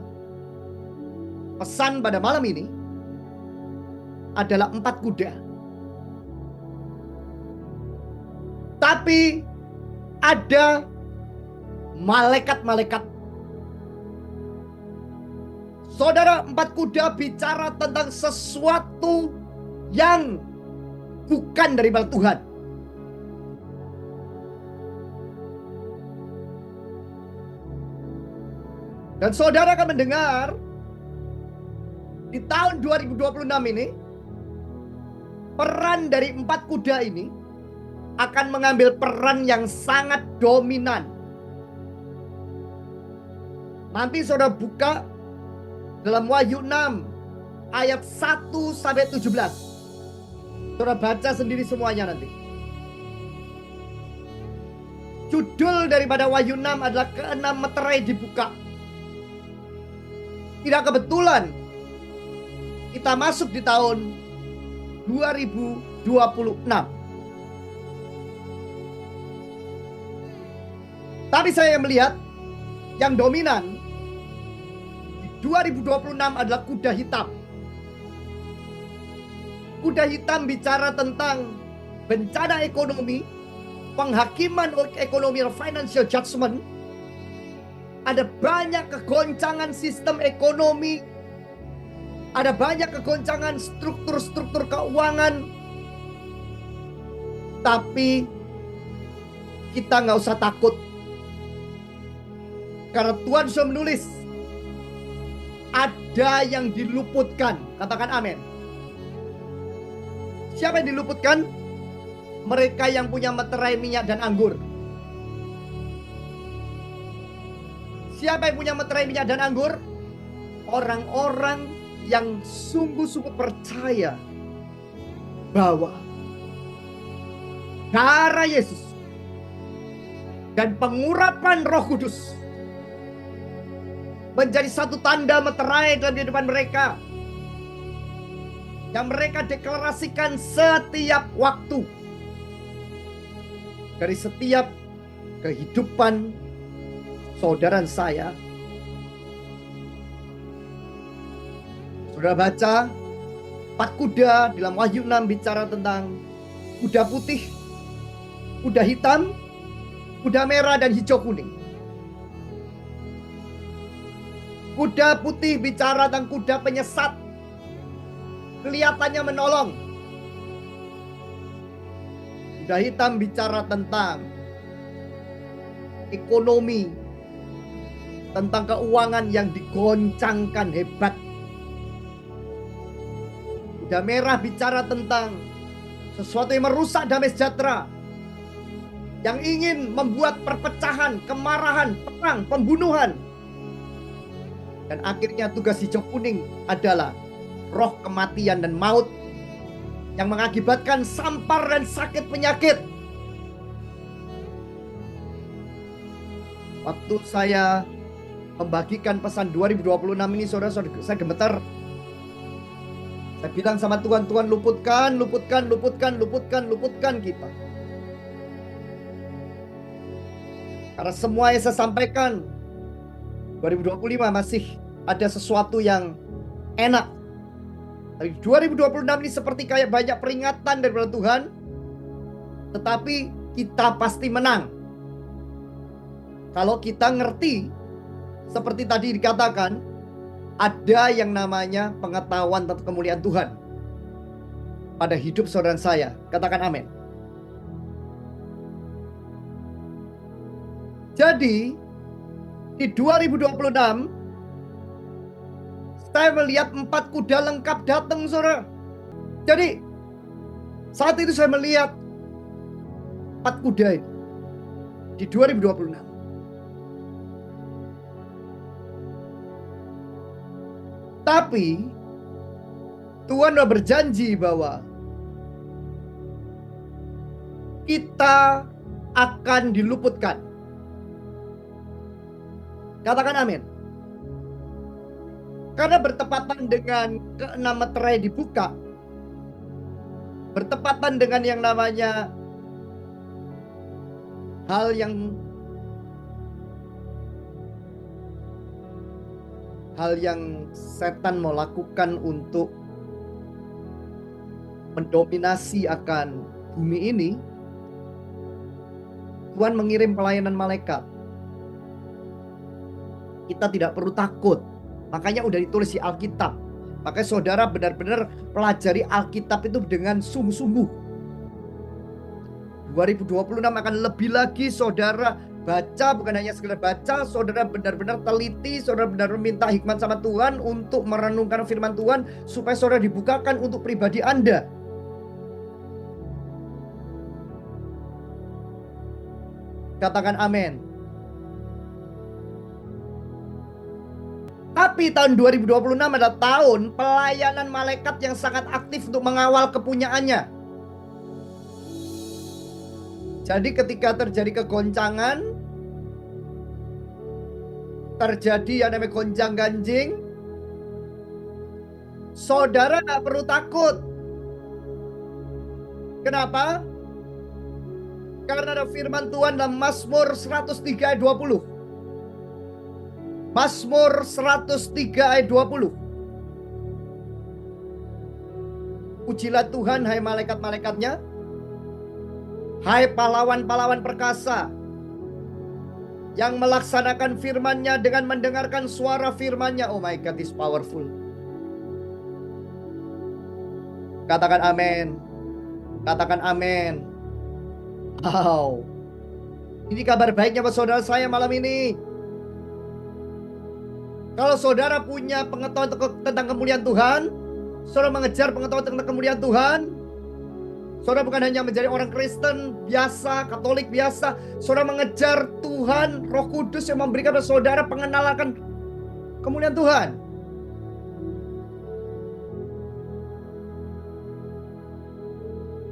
pesan pada malam ini adalah 4 kuda. Tapi ada malaikat-malaikat. Saudara, 4 kuda bicara tentang sesuatu yang bukan daripada Tuhan. Dan saudara akan mendengar di tahun 2026 ini, peran dari 4 kuda ini akan mengambil peran yang sangat dominan. Nanti saudara buka dalam Wahyu 6 ayat 1 sampai 17. Saudara baca sendiri semuanya nanti. Judul daripada Wahyu 6 adalah ke-6 meterai dibuka. Tidak kebetulan kita masuk di tahun 2026. Tapi saya melihat yang dominan di 2026 adalah kuda hitam. Kuda hitam bicara tentang bencana ekonomi, penghakiman ekonomi, financial judgment. Ada banyak kegoncangan sistem ekonomi, ada banyak kegoncangan struktur-struktur keuangan. Tapi kita nggak usah takut, karena Tuhan sudah menulis ada yang diluputkan. Katakan amin. Siapa yang diluputkan? Mereka yang punya meterai minyak dan anggur. Siapa yang punya meterai minyak dan anggur? Orang-orang yang sungguh-sungguh percaya bahwa darah Yesus dan pengurapan Roh Kudus menjadi satu tanda meterai dalam kehidupan mereka, yang mereka deklarasikan setiap waktu dari setiap kehidupan saudara saya. Saudara baca 4 kuda dalam Wahyu 6 bicara tentang kuda putih, kuda hitam, kuda merah dan hijau kuning. Kuda putih bicara tentang kuda penyesat, kelihatannya menolong. Kuda hitam bicara tentang ekonomi, tentang keuangan yang digoncangkan hebat. Kuda merah bicara tentang sesuatu yang merusak damai sejahtera, yang ingin membuat perpecahan, kemarahan, perang, pembunuhan. Dan akhirnya tugas hijau kuning adalah roh kematian dan maut yang mengakibatkan sampar dan sakit penyakit. Waktu saya membagikan pesan 2026 ini, saudara, saya gemetar. Saya bilang sama Tuhan, Tuhan luputkan kita. Karena semua yang saya sampaikan 2025 masih ada sesuatu yang enak. Tapi 2026 ini seperti kayak banyak peringatan daripada Tuhan. Tetapi kita pasti menang kalau kita ngerti, seperti tadi dikatakan, ada yang namanya pengetahuan tentang kemuliaan Tuhan pada hidup saudara saya. Katakan amin. Jadi di 2026 saya melihat 4 kuda lengkap datang, saudara. Jadi saat itu saya melihat 4 kuda ini di 2026. Tapi Tuhan sudah berjanji bahwa kita akan diluputkan. Katakan amin. Karena bertepatan dengan ke-6 meterai dibuka, bertepatan dengan yang namanya hal yang setan mau lakukan untuk mendominasi akan bumi ini. Tuhan mengirim pelayanan malaikat. Kita tidak perlu takut. Makanya udah ditulis di Alkitab. Makanya saudara benar-benar pelajari Alkitab itu dengan sungguh-sungguh. 2026 akan lebih lagi. Saudara baca, bukan hanya sekedar baca, saudara benar-benar teliti, saudara benar-benar minta hikmat sama Tuhan untuk merenungkan firman Tuhan, supaya saudara dibukakan untuk pribadi Anda. Katakan amin. Tapi tahun 2026 adalah tahun pelayanan malaikat yang sangat aktif untuk mengawal kepunyaannya. Jadi ketika terjadi kegoncangan, terjadi yang namanya gonjang ganjing, saudara gak perlu takut. Kenapa? Karena ada firman Tuhan dalam Mazmur 103 ayat 20. Mazmur 103 ayat 20. Pujilah Tuhan, hai malaikat-malaikatnya, hai pahlawan-pahlawan perkasa, yang melaksanakan firman-Nya dengan mendengarkan suara firman-Nya. Oh my God, is powerful. Katakan amin. Katakan amin. Wow. Ini kabar baiknya buat saudara saya malam ini. Kalau saudara punya pengetahuan tentang kemuliaan Tuhan, saudara mengejar pengetahuan tentang kemuliaan Tuhan, saudara bukan hanya menjadi orang Kristen biasa, Katolik biasa, saudara mengejar Tuhan, Roh Kudus yang memberikan kepada saudara pengenalan akan kemuliaan Tuhan.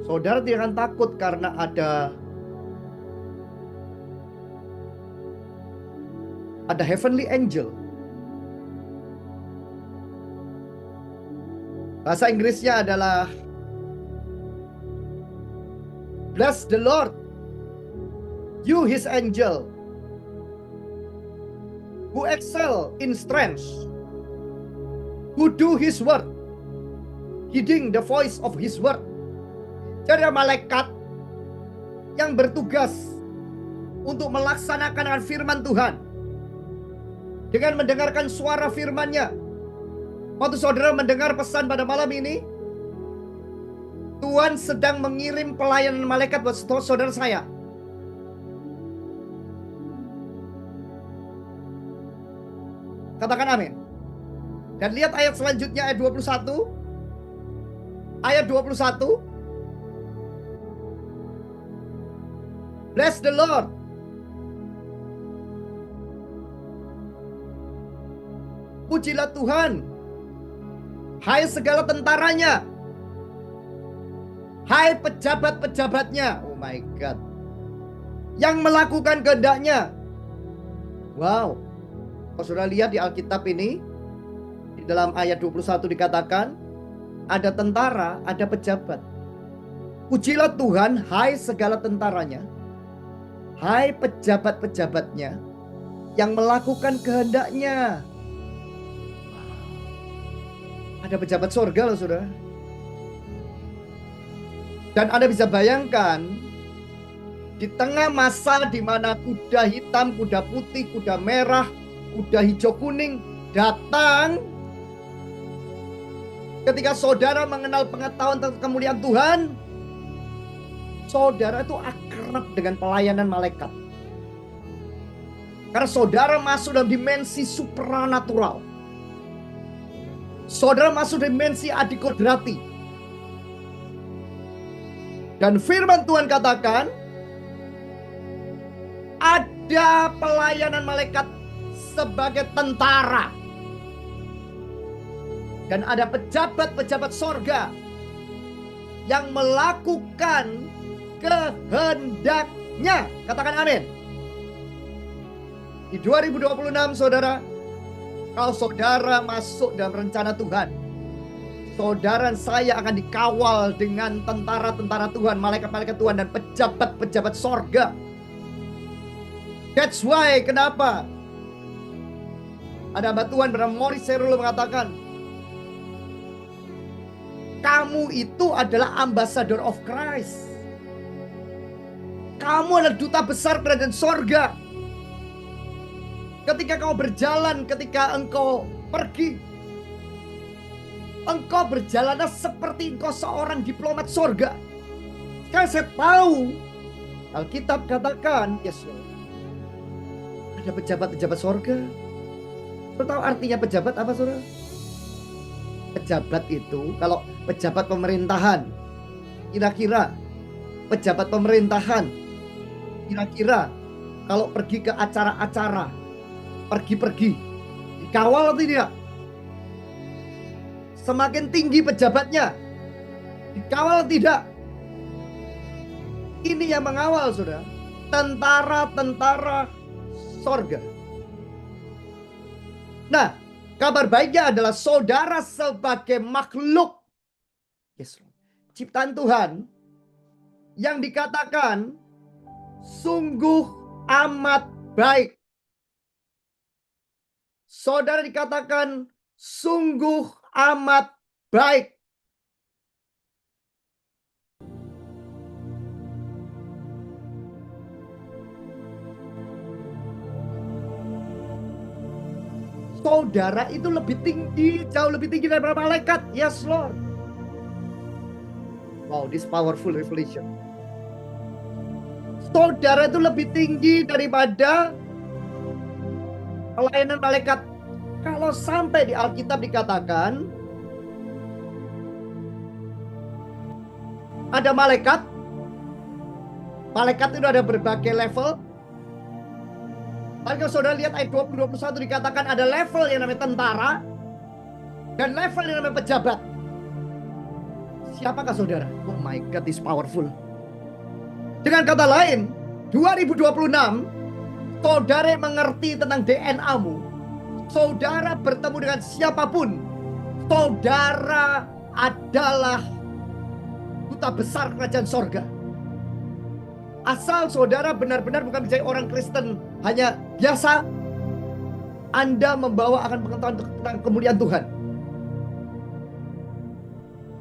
Saudara tidak akan takut karena ada heavenly angel. Bahasa Inggrisnya adalah bless the Lord, you his angel, who excel in strength, who do his word, heeding the voice of his word. Jadi ada malaikat yang bertugas untuk melaksanakan firman Tuhan dengan mendengarkan suara firman-Nya. Waktu saudara mendengar pesan pada malam ini, Tuhan sedang mengirim pelayanan malaikat buat saudara saya. Katakan amin. Dan lihat ayat selanjutnya, ayat 21. Ayat 21. Bless the Lord. Pujilah Tuhan, hai segala tentaranya, hai pejabat-pejabatnya. Oh my God, yang melakukan kehendaknya. Wow. Kalau sudah lihat di Alkitab ini, di dalam ayat 21 dikatakan ada tentara, ada pejabat. Pujilah Tuhan, hai segala tentaranya, hai pejabat-pejabatnya, yang melakukan kehendaknya. Ada pejabat surga loh saudara. Dan Anda bisa bayangkan, di tengah masa di mana kuda hitam, kuda putih, kuda merah, kuda hijau kuning datang, ketika saudara mengenal pengetahuan tentang kemuliaan Tuhan, saudara itu akrab dengan pelayanan malaikat. Karena saudara masuk dalam dimensi supranatural. Saudara masuk dimensi adikodrati. Dan firman Tuhan katakan, ada pelayanan malaikat sebagai tentara. Dan ada pejabat-pejabat sorga yang melakukan kehendaknya. Katakan amin. Di 2026 saudara, kalau saudara masuk dalam rencana Tuhan, saudara saya akan dikawal dengan tentara-tentara Tuhan, malaikat-malaikat Tuhan, dan pejabat-pejabat sorga. That's why, kenapa? Ada hamba Tuhan bernama Morris Cerullo mengatakan, kamu itu adalah ambassador of Christ. Kamu adalah duta besar kerajaan sorga. Ketika kau berjalan, ketika engkau pergi, engkau berjalanlah seperti engkau seorang diplomat sorga. Sekarang saya tahu Alkitab katakan, yes Lord, ada pejabat-pejabat sorga. Saudara tahu artinya pejabat apa, saudara? Pejabat itu, kalau pejabat pemerintahan, kira-kira pejabat pemerintahan, kira-kira kalau pergi ke acara-acara, pergi-pergi, dikawal atau tidak? Semakin tinggi pejabatnya, dikawal atau tidak? Ini yang mengawal, saudara. Tentara-tentara sorga. Nah, kabar baiknya adalah saudara sebagai makhluk, yes, ciptaan Tuhan, yang dikatakan sungguh amat baik. Saudara dikatakan sungguh amat baik. Saudara itu lebih tinggi, jauh lebih tinggi daripada malaikat. Yes, Lord. Wow, this powerful revelation. Saudara itu lebih tinggi daripada pelayanan malaikat. Kalau sampai di Alkitab dikatakan ada malaikat, malaikat itu ada berbagai level. Kalau saudara lihat ayat 20-21 dikatakan ada level yang namanya tentara dan level yang namanya pejabat. Siapakah saudara? Oh my God, this powerful. Dengan kata lain, 2026, saudara mengerti tentang DNA-mu. Saudara bertemu dengan siapapun, saudara adalah duta besar kerajaan sorga. Asal saudara benar-benar bukan menjadi orang Kristen hanya biasa, Anda membawa akan pengetahuan tentang kemuliaan Tuhan.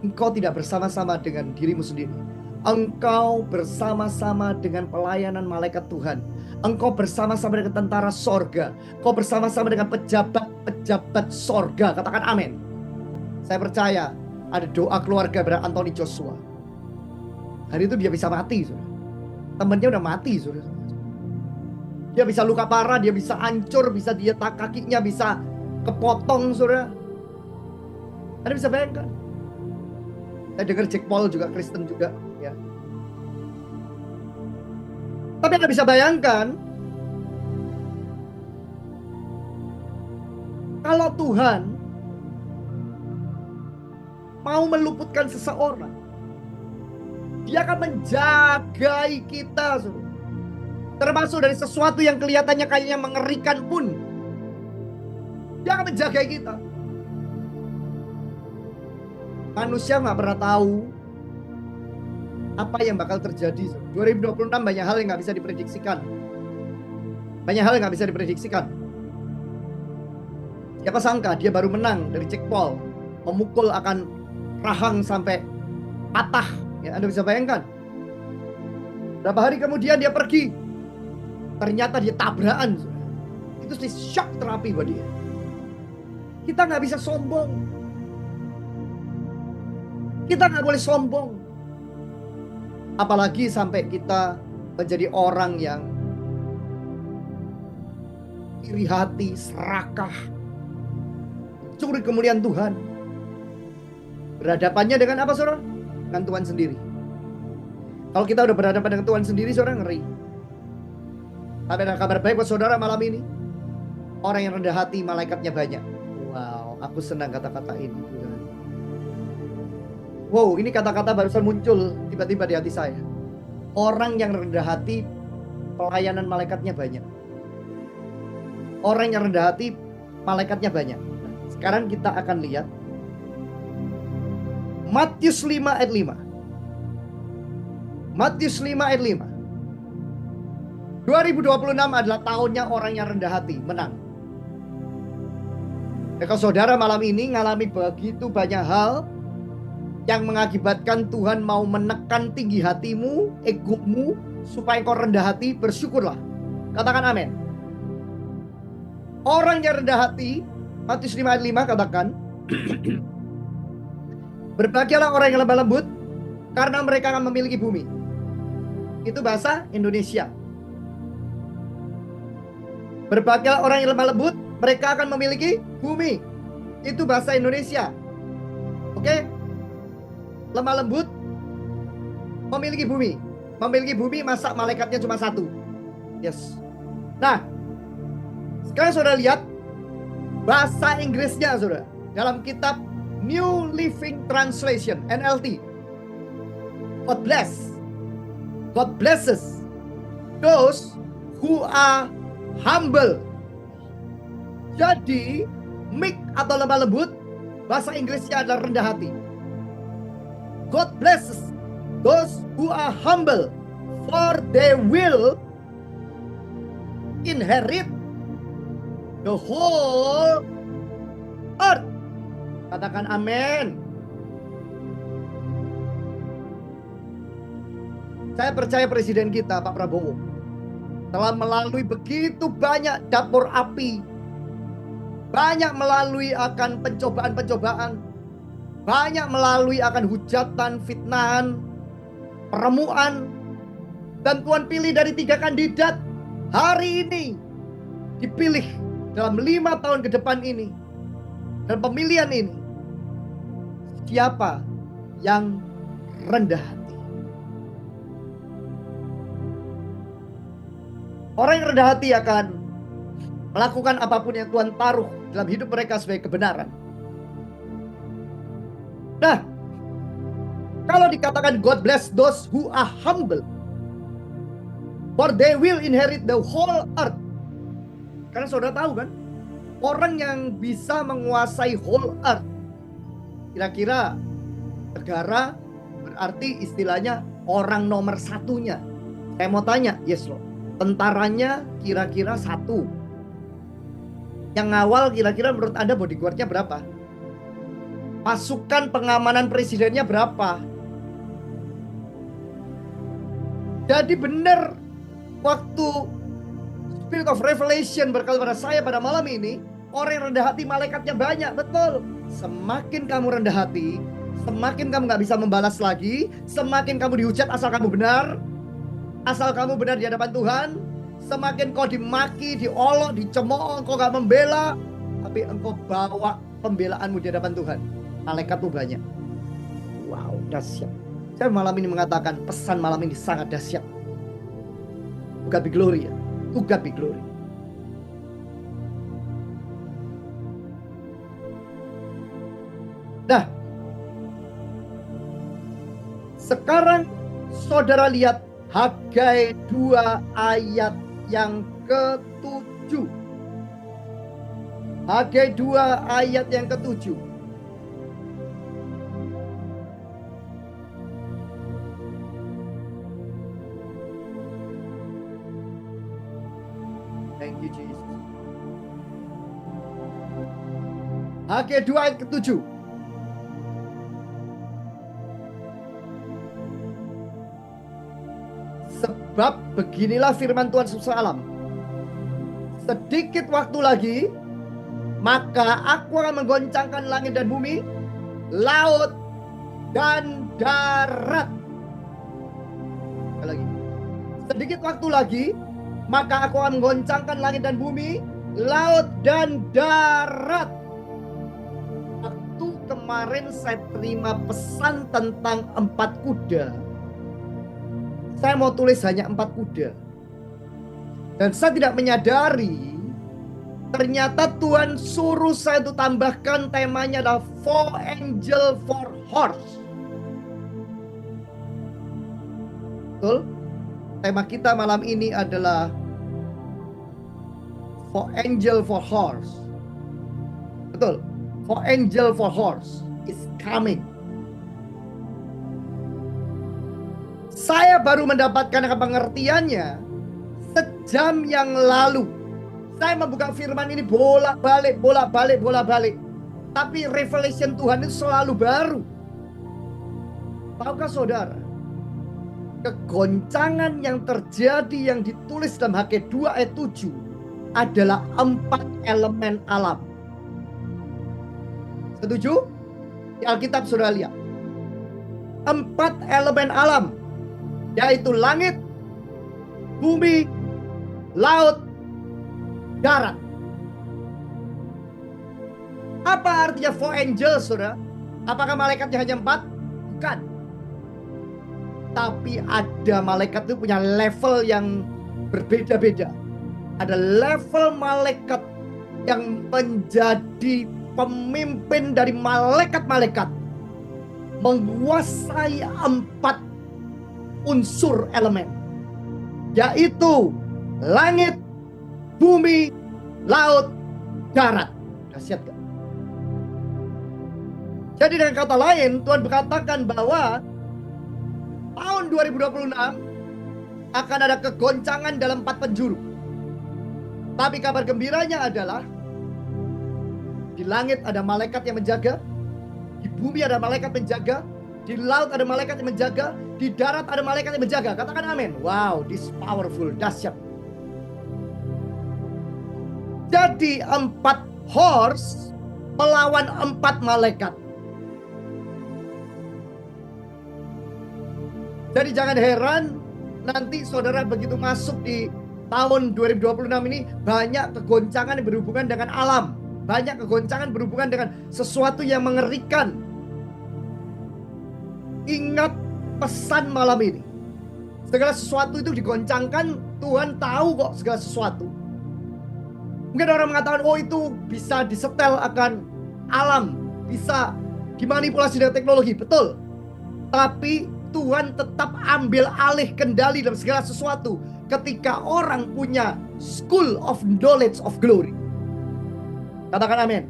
Engkau tidak bersama-sama dengan dirimu sendiri. Engkau bersama-sama dengan pelayanan malaikat Tuhan. Engkau bersama-sama dengan tentara sorga. Engkau bersama-sama dengan pejabat-pejabat sorga. Katakan amin. Saya percaya ada doa keluarga dari Anthony Joshua. Hari itu dia bisa mati, saudara. Temannya udah mati, saudara. Dia bisa luka parah, dia bisa hancur, bisa dia kakinya bisa kepotong, saudara. Anda bisa bayangkan? Saya dengar Jack Paul juga Kristen juga, ya. Tapi Anda bisa bayangkan kalau Tuhan mau meluputkan seseorang, Dia akan menjagai kita, saudara. Termasuk dari sesuatu yang kelihatannya kayaknya mengerikan pun, Dia akan menjagai kita. Manusia nggak pernah tahu apa yang bakal terjadi. 2026 banyak hal yang nggak bisa diprediksikan. Banyak hal yang nggak bisa diprediksikan. Siapa sangka dia baru menang dari Jack Paul, memukul akan rahang sampai patah. Ya, Anda bisa bayangkan. Berapa hari kemudian dia pergi, ternyata dia tabrakan. Itu shock terapi buat dia. Kita nggak bisa sombong. Kita nggak boleh sombong. Apalagi sampai kita menjadi orang yang iri hati, serakah, curi kemuliaan Tuhan. Berhadapannya dengan apa, saudara? Dengan Tuhan sendiri. Kalau kita udah berhadapan dengan Tuhan sendiri, saudara, ngeri. Tapi ada kabar baik buat saudara malam ini. Orang yang rendah hati, malaikatnya banyak. Wow, aku senang kata-kata ini, Tuhan. Wow, ini kata-kata barusan muncul tiba-tiba di hati saya. Orang yang rendah hati, pelayanan malaikatnya banyak. Orang yang rendah hati, malaikatnya banyak. Sekarang kita akan lihat Matius 5 ayat 5. Matius 5 ayat 5. 2026 adalah tahunnya orang yang rendah hati menang. Dan kalau saudara malam ini ngalami begitu banyak hal yang mengakibatkan Tuhan mau menekan tinggi hatimu, egomu, supaya kau rendah hati, bersyukurlah. Katakan amin. Orang yang rendah hati, Matius 5 ayat 5 katakan, berbahagialah orang yang lemah lembut, karena mereka akan memiliki bumi. Itu bahasa Indonesia. Berbahagialah orang yang lemah lembut, mereka akan memiliki bumi. Itu bahasa Indonesia. Oke? Lemah lembut, memiliki bumi. Memiliki bumi, masa malaikatnya cuma satu? Yes. Nah, sekarang saudara lihat bahasa Inggrisnya, saudara. Dalam kitab New Living Translation, NLT. God blesses those who are humble. Jadi, meek atau lemah lembut, bahasa Inggrisnya adalah rendah hati. God blesses those who are humble, for they will inherit the whole earth. Katakan amin. Saya percaya presiden kita, Pak Prabowo, telah melalui begitu banyak dapur api, banyak melalui akan pencobaan-pencobaan, banyak melalui akan hujatan, fitnahan, peremuan, dan Tuhan pilih dari 3 kandidat hari ini dipilih dalam 5 tahun ke depan ini. Dan pemilihan ini, siapa yang rendah hati? Orang yang rendah hati akan melakukan apapun yang Tuhan taruh dalam hidup mereka sebagai kebenaran. Nah, kalau dikatakan God bless those who are humble, for they will inherit the whole earth. Karena saudara tahu kan, orang yang bisa menguasai whole earth, kira-kira negara berarti istilahnya orang nomor satunya. Saya mau tanya, yes loh. Tentaranya kira-kira 1. Yang ngawal kira-kira menurut Anda bodyguardnya berapa? Pasukan pengamanan presidennya berapa? Jadi benar waktu Spirit of Revelation berkata pada saya pada malam ini, orang yang rendah hati malaikatnya banyak. Betul. Semakin kamu rendah hati, semakin kamu gak bisa membalas lagi, semakin kamu dihujat asal kamu benar. Asal kamu benar di hadapan Tuhan, semakin kau dimaki, diolok, dicemooh, engkau gak membela, tapi engkau bawa pembelaanmu di hadapan Tuhan. Malaikat tuh banyak. Wow, dahsyat. Saya malam ini mengatakan pesan malam ini sangat dahsyat. To God be glory ya. To God be glory. Nah, sekarang saudara lihat Hagai 2 ayat yang ke-7. Hagai 2 ayat yang ke-7. Thank you Jesus. Hagai 2 ayat ke-7. Sebab beginilah firman Tuhan semesta alam. Sedikit waktu lagi, maka aku akan menggoncangkan langit dan bumi, laut dan darat. Sekali lagi. Sedikit waktu lagi, maka aku akan menggoncangkan langit dan bumi, laut dan darat. Waktu kemarin saya terima pesan tentang 4 kuda. Saya mau tulis hanya 4 kuda. Dan saya tidak menyadari, ternyata Tuhan suruh saya untuk tambahkan temanya adalah 4 angel 4 horse. Betul? Tema kita malam ini adalah 4 angel 4 horse. Betul? 4 angel 4 horse is coming. Saya baru mendapatkan pengertiannya sejam yang lalu. Saya membuka firman ini bolak-balik. Tapi revelation Tuhan itu selalu baru. Tahukah saudara? Kegoncangan yang terjadi yang ditulis dalam Hagai 2 ayat 7 adalah 4 elemen alam. Setuju? Di Alkitab saudara lihat. 4 elemen alam. Yaitu langit, bumi, laut, darat. Apa artinya 4 angels, saudara? Apakah malaikatnya hanya 4? Bukan. Tapi ada malaikat itu punya level yang berbeda-beda. Ada level malaikat yang menjadi pemimpin dari malaikat-malaikat, menguasai 4 unsur elemen, yaitu langit, bumi, laut, darat. Dahsyat gak? Jadi dengan kata lain, Tuhan berkatakan bahwa tahun 2026 akan ada kegoncangan dalam 4 penjuru. Tapi kabar gembiranya adalah di langit ada malaikat yang menjaga, di bumi ada malaikat menjaga, di laut ada malaikat yang menjaga, di darat ada malaikat yang menjaga. Katakan amin. Wow, this powerful, dahsyat. Jadi 4 horse melawan 4 malaikat. Jadi jangan heran nanti saudara begitu masuk di tahun 2026 ini banyak kegoncangan yang berhubungan dengan alam. Banyak kegoncangan berhubungan dengan sesuatu yang mengerikan. Ingat pesan malam ini. Segala sesuatu itu digoncangkan, Tuhan tahu kok segala sesuatu. Mungkin orang mengatakan, oh itu bisa disetel akan alam, bisa dimanipulasi dengan teknologi. Betul. Tapi Tuhan tetap ambil alih kendali dalam segala sesuatu ketika orang punya school of knowledge of glory. Katakan amin.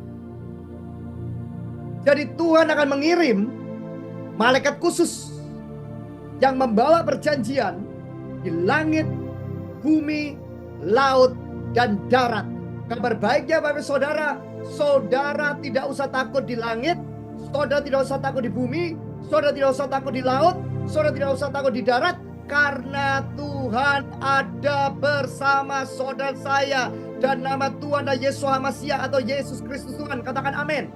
Jadi Tuhan akan mengirim malaikat khusus yang membawa perjanjian di langit, bumi, laut, dan darat. Kabar baiknya Bapak Saudara, saudara tidak usah takut di langit, saudara tidak usah takut di bumi, saudara tidak usah takut di laut, saudara tidak usah takut di darat, karena Tuhan ada bersama saudara saya, dan nama Tuhan adalah Yeshua Mashiach atau Yesus Kristus Tuhan. Katakan amin.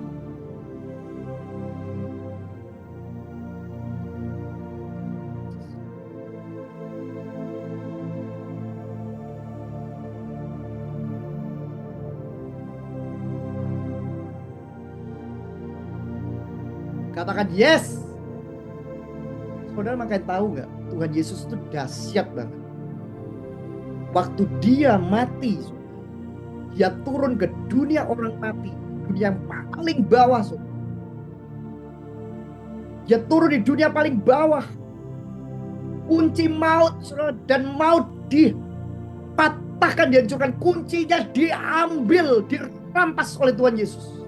Katakan yes. Saudara makin tahu nggak, Tuhan Yesus itu dahsyat banget. Waktu dia mati, dia turun ke dunia orang mati, dunia yang paling bawah. Dia turun di dunia paling bawah. Kunci maut, saudara, dan maut dipatahkan, dihancurkan. Kuncinya diambil, dirampas oleh Tuhan Yesus.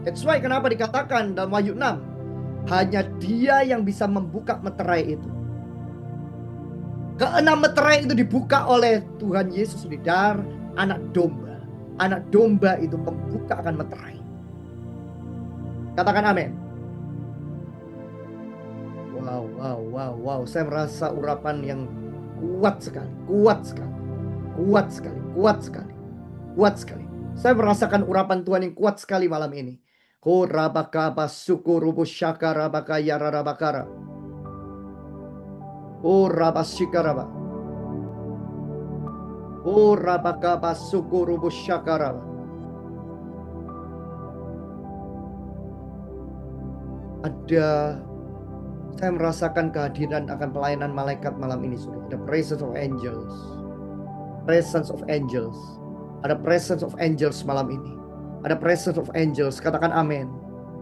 That's why kenapa dikatakan dalam Wahyu 6, hanya dia yang bisa membuka meterai itu. Keenam meterai itu dibuka oleh Tuhan Yesus di dar anak domba. Anak domba itu membuka akan meterai. Katakan amin. Wow. Saya merasa urapan yang kuat sekali. Saya merasakan urapan Tuhan yang kuat sekali malam ini. Ko rabaka basuku rubu syaka rabaka yara rabakara. O rabashika raba. O rabaka basuku rubu syaka raba. Saya merasakan kehadiran akan pelayanan malaikat malam ini, saudara. The presence of angels. Presence of angels. Ada presence of angels malam ini. Ada presence of angels. Katakan amin.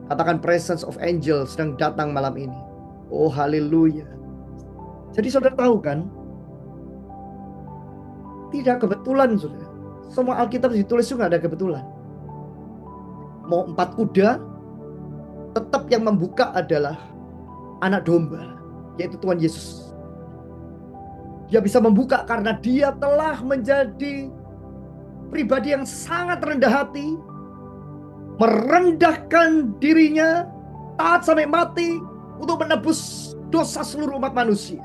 Katakan presence of angels sedang datang malam ini. Oh haleluya. Jadi saudara tahu kan, tidak kebetulan saudara. Semua Alkitab ditulis juga ada kebetulan. Mau 4 kuda, tetap yang membuka adalah anak domba, yaitu Tuhan Yesus. Dia bisa membuka karena dia telah menjadi pribadi yang sangat rendah hati, merendahkan dirinya, taat sampai mati untuk menebus dosa seluruh umat manusia.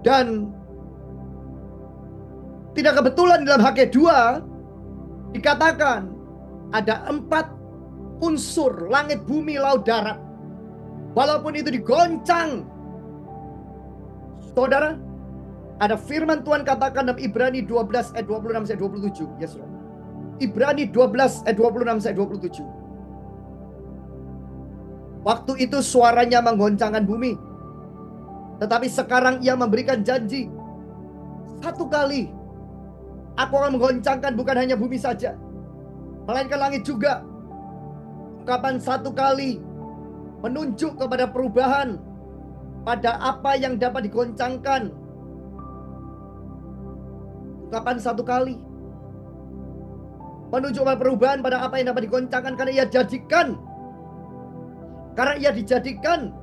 Dan tidak kebetulan dalam Hagai 2 dikatakan ada 4 unsur langit, bumi, laut, darat. Walaupun itu digoncang. Saudara, ada firman Tuhan katakan dalam Ibrani 12 ayat 26 sampai 27. Yes, Lord. Ibrani 12 ayat 26 sampai 27. Waktu itu suaranya menggoncangkan bumi. Tetapi sekarang ia memberikan janji. Satu kali aku akan menggoncangkan bukan hanya bumi saja, melainkan langit juga. Ungkapan satu kali menunjuk kepada perubahan pada apa yang dapat digoncangkan. Ungkapan satu kali menunjuk kepada perubahan pada apa yang dapat digoncangkan, karena ia dijadikan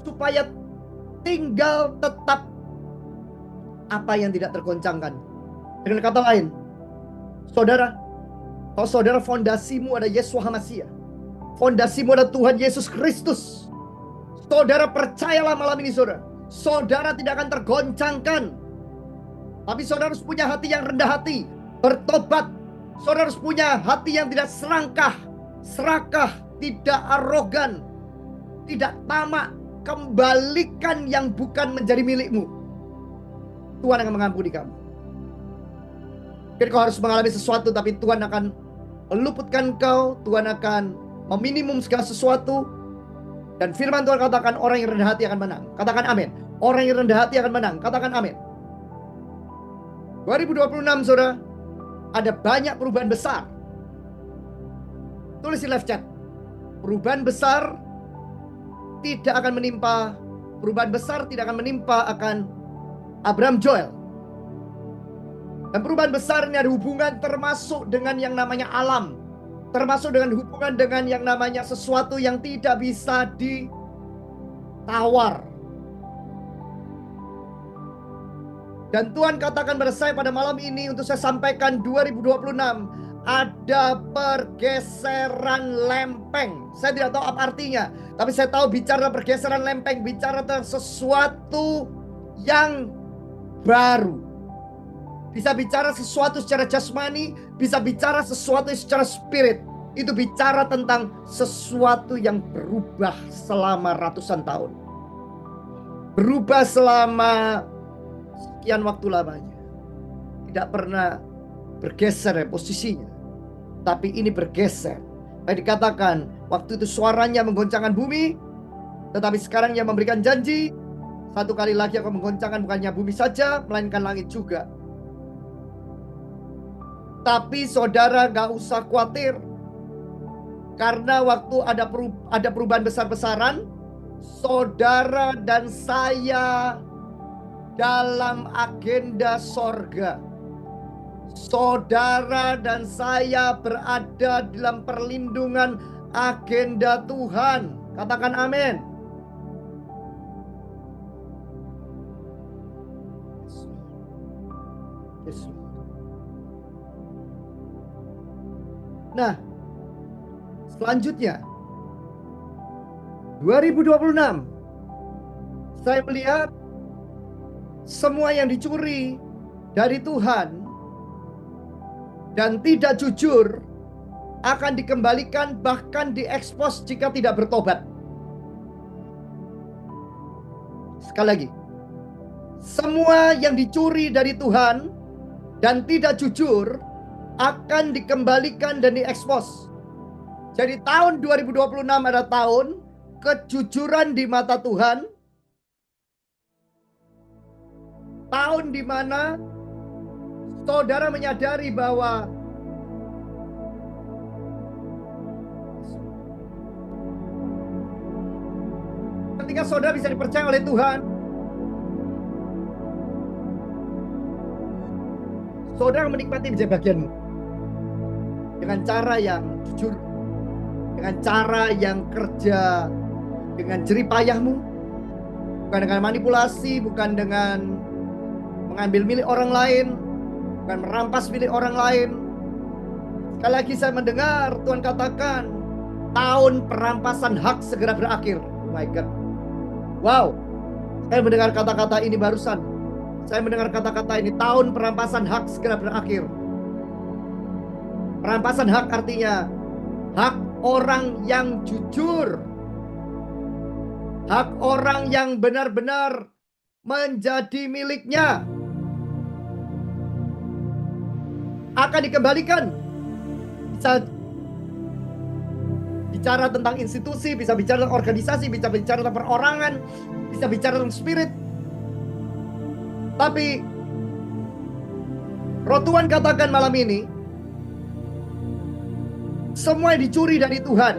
supaya tinggal tetap apa yang tidak tergoncangkan. Dengan kata lain, saudara, kalau saudara fondasimu ada Yesua HaMasiah, fondasimu adalah Tuhan Yesus Kristus, saudara percayalah malam ini, saudara tidak akan tergoncangkan. Tapi saudara harus punya hati yang rendah hati, bertobat. Saudara harus punya hati yang tidak serakah, tidak arogan, tidak tamak. Kembalikan yang bukan menjadi milikmu. Tuhan akan mengampuni kamu. Mungkin kau harus mengalami sesuatu, tapi Tuhan akan meluputkan kau. Tuhan akan meminimum segala sesuatu. Dan firman Tuhan katakan orang yang rendah hati akan menang. Katakan amin. Orang yang rendah hati akan menang. Katakan amin. 2026, saudara, ada banyak perubahan besar. Tulis di live chat. Perubahan besar tidak akan menimpa. Perubahan besar tidak akan menimpa akan Abraham Joel. Dan perubahan besar ini ada hubungan termasuk dengan yang namanya alam. Termasuk dengan hubungan dengan yang namanya sesuatu yang tidak bisa ditawar. Dan Tuhan katakan pada saya pada malam ini untuk saya sampaikan 2026 ada pergeseran lempeng. Saya tidak tahu apa artinya, tapi saya tahu bicara pergeseran lempeng, bicara tentang sesuatu yang baru. Bisa bicara sesuatu secara jasmani, bisa bicara sesuatu secara spirit. Itu bicara tentang sesuatu yang berubah selama ratusan tahun. Berubah selama sekian waktu lamanya. Tidak pernah bergeser posisinya. Tapi ini bergeser. Baik dikatakan, waktu itu suaranya menggoncangkan bumi, tetapi sekarang ia memberikan janji, satu kali lagi akan menggoncangkan bukannya bumi saja, melainkan langit juga. Tapi saudara gak usah khawatir, karena waktu ada perubahan besar-besaran, saudara dan saya dalam agenda sorga. Saudara dan saya berada dalam perlindungan agenda Tuhan. Katakan amin. Nah, selanjutnya 2026 saya melihat semua yang dicuri dari Tuhan dan tidak jujur akan dikembalikan, bahkan diekspos jika tidak bertobat. Sekali lagi, semua yang dicuri dari Tuhan dan tidak jujur akan dikembalikan dan diekspos. Jadi tahun 2026 adalah tahun kejujuran di mata Tuhan. Tahun di mana saudara menyadari bahwa ketika saudara bisa dipercaya oleh Tuhan, saudara menikmati menjadi bagianmu dengan cara yang jujur, dengan cara yang kerja dengan jerih payahmu, bukan dengan manipulasi, bukan dengan mengambil milik orang lain, bukan merampas milik orang lain. Sekali lagi saya mendengar Tuhan katakan tahun perampasan hak segera berakhir. Oh my God. Wow. Saya mendengar kata-kata ini barusan. Saya mendengar kata-kata ini, tahun perampasan hak segera berakhir. Perampasan hak artinya hak orang yang jujur. hak orang yang benar-benar menjadi miliknya akan dikembalikan. Bisa bicara tentang institusi, bisa bicara tentang organisasi, bisa bicara tentang perorangan, bisa bicara tentang spirit. Tapi Roh Tuhan katakan malam ini, semua yang dicuri dari Tuhan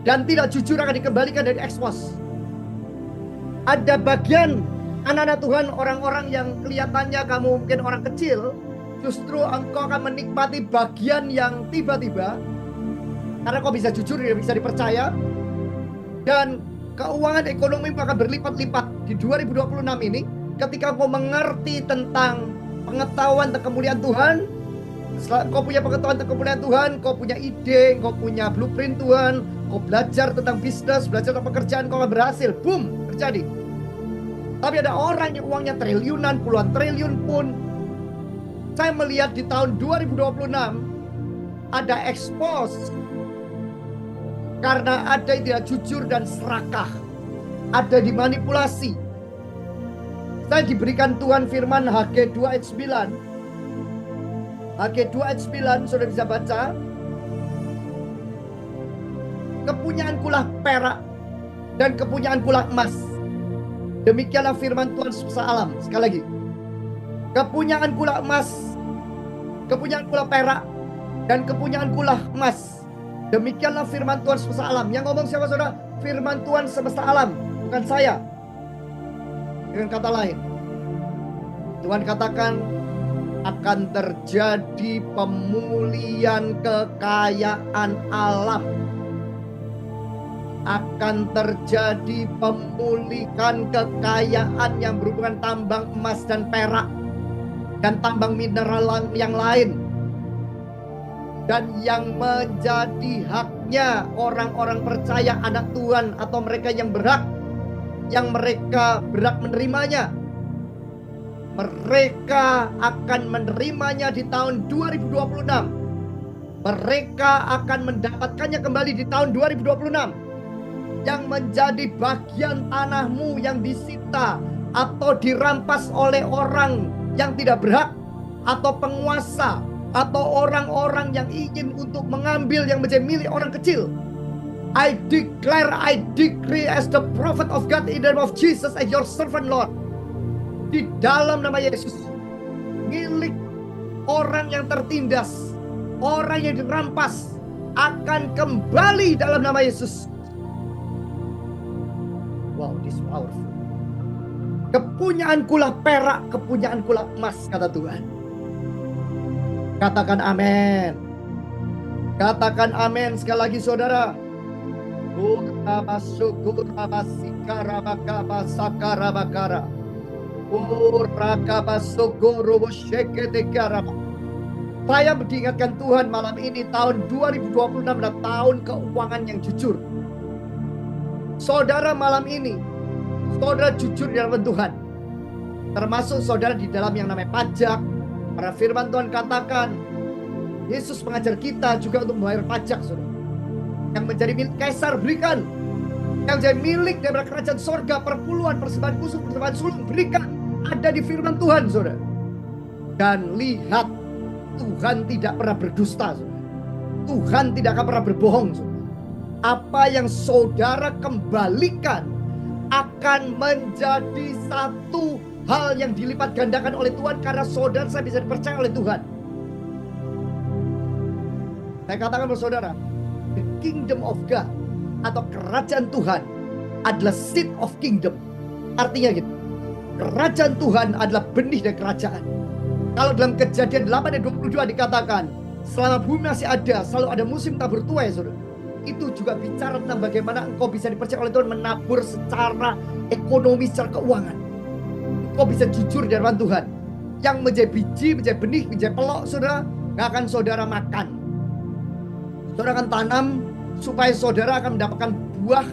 dan tidak jujur akan dikembalikan dan diekspos. Ada bagian anak-anak Tuhan, orang-orang yang kelihatannya kamu mungkin orang kecil, justru engkau akan menikmati bagian yang tiba-tiba, karena kau bisa jujur dan bisa dipercaya, dan keuangan ekonomi akan berlipat-lipat di 2026 ini. Ketika kau mengerti tentang pengetahuan tentang kemuliaan Tuhan, kau punya pengetahuan tentang kemuliaan Tuhan, kau punya ide, kau punya blueprint Tuhan, kau belajar tentang bisnis, belajar tentang pekerjaan, kau akan berhasil. Boom, terjadi. Tapi ada orang yang uangnya triliunan, puluhan triliun pun, saya melihat di tahun 2026 ada expose karena ada yang tidak jujur dan serakah, ada dimanipulasi. Saya diberikan Tuhan firman HG 2 ayat 9. HG 2 ayat 9, sudah bisa baca. Kepunyaankulah perak dan kepunyaankulah emas. Demikianlah firman Tuhan semesta alam. Sekali lagi. Kepunyaankulah emas, kepunyaankulah perak, dan kepunyaankulah emas. Demikianlah firman Tuhan semesta alam. Yang ngomong siapa saudara? Firman Tuhan semesta alam, bukan saya. Dengan kata lain, Tuhan katakan akan terjadi pemulihan kekayaan alam. Akan terjadi pemulihan kekayaan yang berhubungan tambang emas dan perak dan tambang mineral yang lain. Dan yang menjadi haknya orang-orang percaya, anak Tuhan atau mereka yang berhak, yang mereka berhak menerimanya, mereka akan menerimanya di tahun 2026. Mereka akan mendapatkannya kembali di tahun 2026. Yang menjadi bagian tanahmu yang disita atau dirampas oleh orang yang tidak berhak, atau penguasa, atau orang-orang yang ingin untuk mengambil yang menjadi milik orang kecil. I declare, I decree as the prophet of God in the name of Jesus as your servant Lord. Di dalam nama Yesus, milik orang yang tertindas, orang yang dirampas, akan kembali dalam nama Yesus. Wow, this is powerful. Kepunyaankulah perak, kepunyaankulah emas, kata Tuhan. Katakan amin. Katakan amin sekali lagi saudara. Saya mengingatkan Tuhan malam ini, tahun 2026 adalah tahun keuangan yang jujur. Saudara malam ini, saudara jujur di dalam Tuhan. Termasuk saudara di dalam yang namanya pajak. Para firman Tuhan katakan, Yesus mengajar kita juga untuk membayar pajak, saudara. Yang menjadi milik Kaisar berikan. Yang menjadi milik daripada kerajaan sorga, perpuluhan, persembahan khusus, persembahan sulung berikan. Ada di firman Tuhan, saudara. Dan lihat, Tuhan tidak pernah berdusta, saudara. Tuhan tidak akan pernah berbohong, saudara. Apa yang saudara kembalikan akan menjadi satu hal yang dilipat gandakan oleh Tuhan, karena saudara saya bisa dipercaya oleh Tuhan. Saya katakan kepada saudara, the kingdom of God atau kerajaan Tuhan adalah seed of kingdom. Artinya gitu, kerajaan Tuhan adalah benih dari kerajaan. Kalau dalam Kejadian 8 ayat 22 dikatakan, selama bumi masih ada, selalu ada musim tabur tuai, saudara. Itu juga bicara tentang bagaimana engkau bisa dipercaya oleh Tuhan menabur secara ekonomi, secara keuangan. Engkau bisa jujur di hadapan Tuhan. Yang menjadi biji, menjadi benih, menjadi pelok, saudara, gak akan saudara makan. Saudara akan tanam supaya saudara akan mendapatkan buah.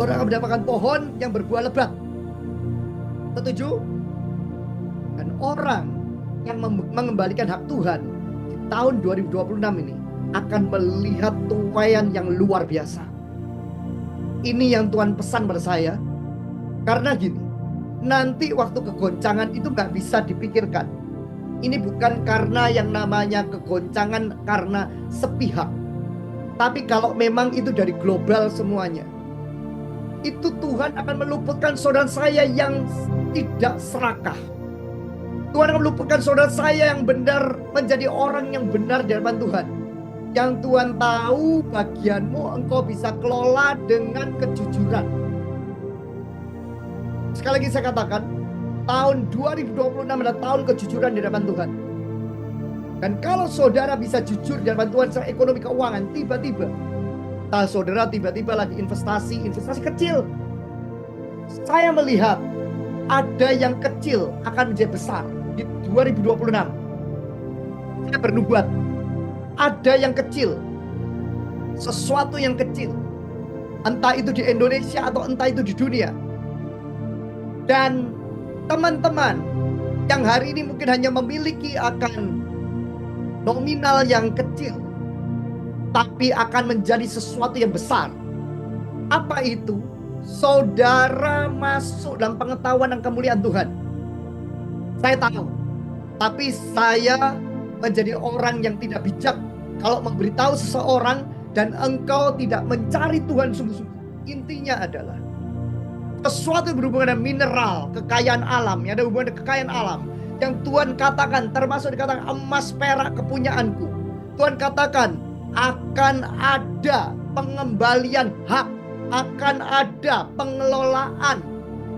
Saudara akan mendapatkan pohon yang berbuah lebat. Setuju? Dan orang yang mengembalikan hak Tuhan di tahun 2026 ini akan melihat tuaian yang luar biasa. Ini yang Tuhan pesan pada saya. Karena gini, nanti waktu kegoncangan itu nggak bisa dipikirkan. Ini bukan karena yang namanya kegoncangan karena sepihak. Tapi kalau memang itu dari global semuanya, itu Tuhan akan meluputkan saudara saya yang tidak serakah. Tuhan akan meluputkan saudara saya yang benar menjadi orang yang benar di hadapan Tuhan. Yang Tuhan tahu bagianmu engkau bisa kelola dengan kejujuran. Sekali lagi saya katakan, tahun 2026 adalah tahun kejujuran di hadapan Tuhan. Dan kalau saudara bisa jujur di hadapan Tuhan secara ekonomi keuangan, tiba-tiba saudara tiba-tiba lagi investasi kecil. Saya melihat ada yang kecil akan menjadi besar di 2026. Saya bernubuat, ada yang kecil, sesuatu yang kecil, entah itu di Indonesia atau entah itu di dunia. Dan teman-teman yang hari ini mungkin hanya memiliki akan nominal yang kecil, tapi akan menjadi sesuatu yang besar. Apa itu? Saudara masuk dalam pengetahuan dan kemuliaan Tuhan. Saya tahu, tapi saya menjadi orang yang tidak bijak kalau memberitahu seseorang dan engkau tidak mencari Tuhan sungguh-sungguh. Intinya adalah sesuatu yang berhubungan dengan mineral, kekayaan alam, yang ada hubungan dengan kekayaan alam, yang Tuhan katakan, termasuk dikatakan emas perak kepunyaanku. Tuhan katakan akan ada pengembalian hak, akan ada pengelolaan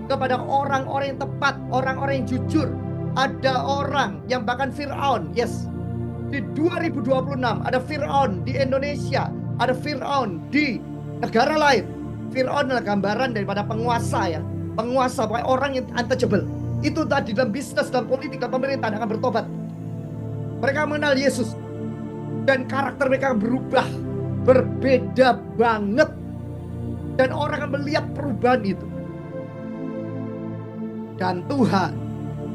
kepada orang-orang yang tepat, orang-orang yang jujur. Ada orang yang bahkan Fir'aun, yes, di 2026 ada Fir'aun di Indonesia, ada Fir'aun di negara lain. Fir'aun adalah gambaran daripada penguasa, ya, penguasa, pokoknya orang yang untouchable. Itu tadi dalam bisnis, dalam politik, dalam pemerintahan akan bertobat. Mereka mengenal Yesus dan karakter mereka berubah, berbeda banget, dan orang akan melihat perubahan itu. Dan Tuhan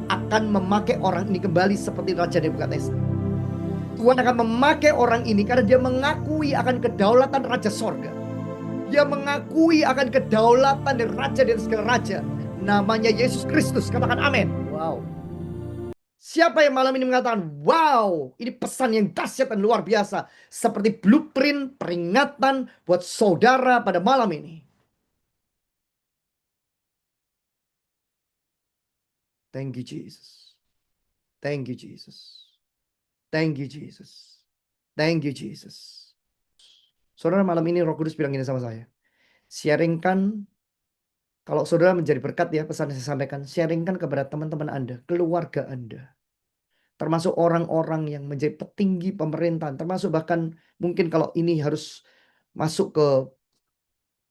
akan memakai orang ini kembali seperti Raja Nebukadnezar. Tuhan akan memakai orang ini karena dia mengakui akan kedaulatan Raja Sorga. Dia mengakui akan kedaulatan dari Raja dari segala Raja. Namanya Yesus Kristus. Katakan amin. Wow. Siapa yang malam ini mengatakan, wow, ini pesan yang dahsyat dan luar biasa. Seperti blueprint peringatan buat saudara pada malam ini. Thank you Jesus. Thank you Jesus. Thank you Jesus. Thank you Jesus. Saudara, malam ini Roh Kudus bilang ini sama saya. Sharingkan, kalau saudara menjadi berkat ya pesan yang saya sampaikan, sharingkan kepada teman-teman Anda, keluarga Anda. Termasuk orang-orang yang menjadi petinggi pemerintahan, termasuk bahkan mungkin kalau ini harus masuk ke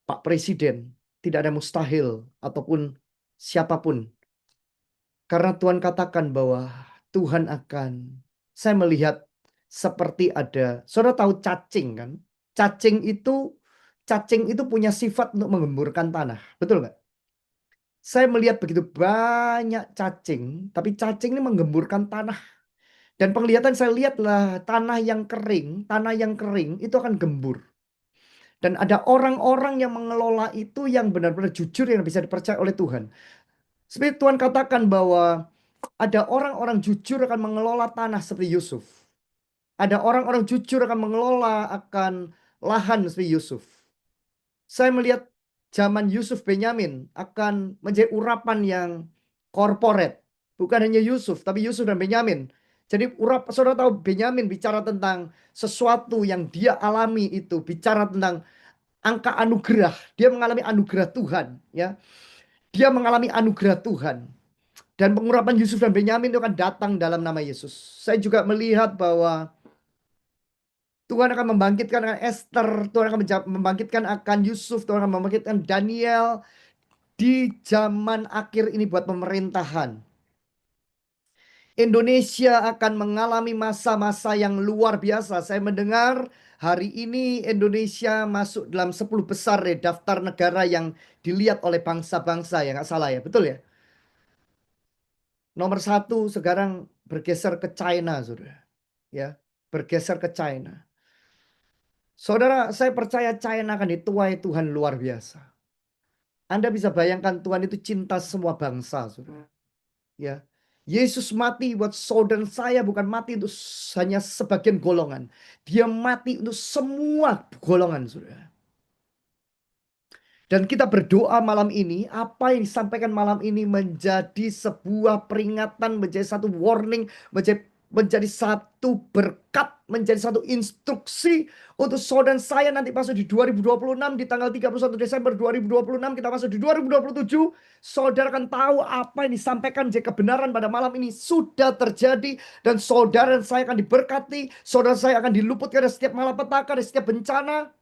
Pak Presiden, tidak ada mustahil ataupun siapapun. Karena Tuhan katakan bahwa Tuhan akan, saya melihat seperti ada, saudara tahu cacing kan? Cacing itu punya sifat untuk menggemburkan tanah, betul nggak? Saya melihat begitu banyak cacing, tapi cacing ini menggemburkan tanah. Dan penglihatan saya lihatlah tanah yang kering itu akan gembur. Dan ada orang-orang yang mengelola itu yang benar-benar jujur yang bisa dipercaya oleh Tuhan. Seperti Tuhan katakan bahwa ada orang-orang jujur akan mengelola tanah seperti Yusuf. Ada orang-orang jujur akan mengelola akan lahan seperti Yusuf. Saya melihat zaman Yusuf Benyamin akan menjadi urapan yang korporat. Bukan hanya Yusuf, tapi Yusuf dan Benyamin. Jadi saudara tahu Benyamin bicara tentang sesuatu yang dia alami itu. Bicara tentang angka anugerah. Dia mengalami anugerah Tuhan. Ya, dia mengalami anugerah Tuhan. Dan pengurapan Yusuf dan Benyamin itu akan datang dalam nama Yesus. Saya juga melihat bahwa Tuhan akan membangkitkan akan Esther, Tuhan akan membangkitkan akan Yusuf, Tuhan akan membangkitkan Daniel di zaman akhir ini buat pemerintahan. Indonesia akan mengalami masa-masa yang luar biasa. Saya mendengar hari ini Indonesia masuk dalam 10 besar ya, daftar negara yang dilihat oleh bangsa-bangsa, ya nggak salah ya, betul ya? Nomor 1 sekarang bergeser ke China, saudara. Ya, bergeser ke China. Saudara, saya percaya China akan dituai Tuhan luar biasa. Anda bisa bayangkan Tuhan itu cinta semua bangsa, saudara. Ya, Yesus mati buat saudara saya, bukan mati untuk hanya sebagian golongan. Dia mati untuk semua golongan, saudara. Dan kita berdoa malam ini, apa yang disampaikan malam ini menjadi sebuah peringatan, menjadi satu warning, menjadi satu berkat, menjadi satu instruksi untuk saudara saya nanti masuk di 2026, di tanggal 31 Desember 2026, kita masuk di 2027. Saudara akan tahu apa yang disampaikan jadi kebenaran pada malam ini sudah terjadi. Dan saudara dan saya akan diberkati, saudara saya akan diluputkan dari setiap malapetaka, dari setiap bencana.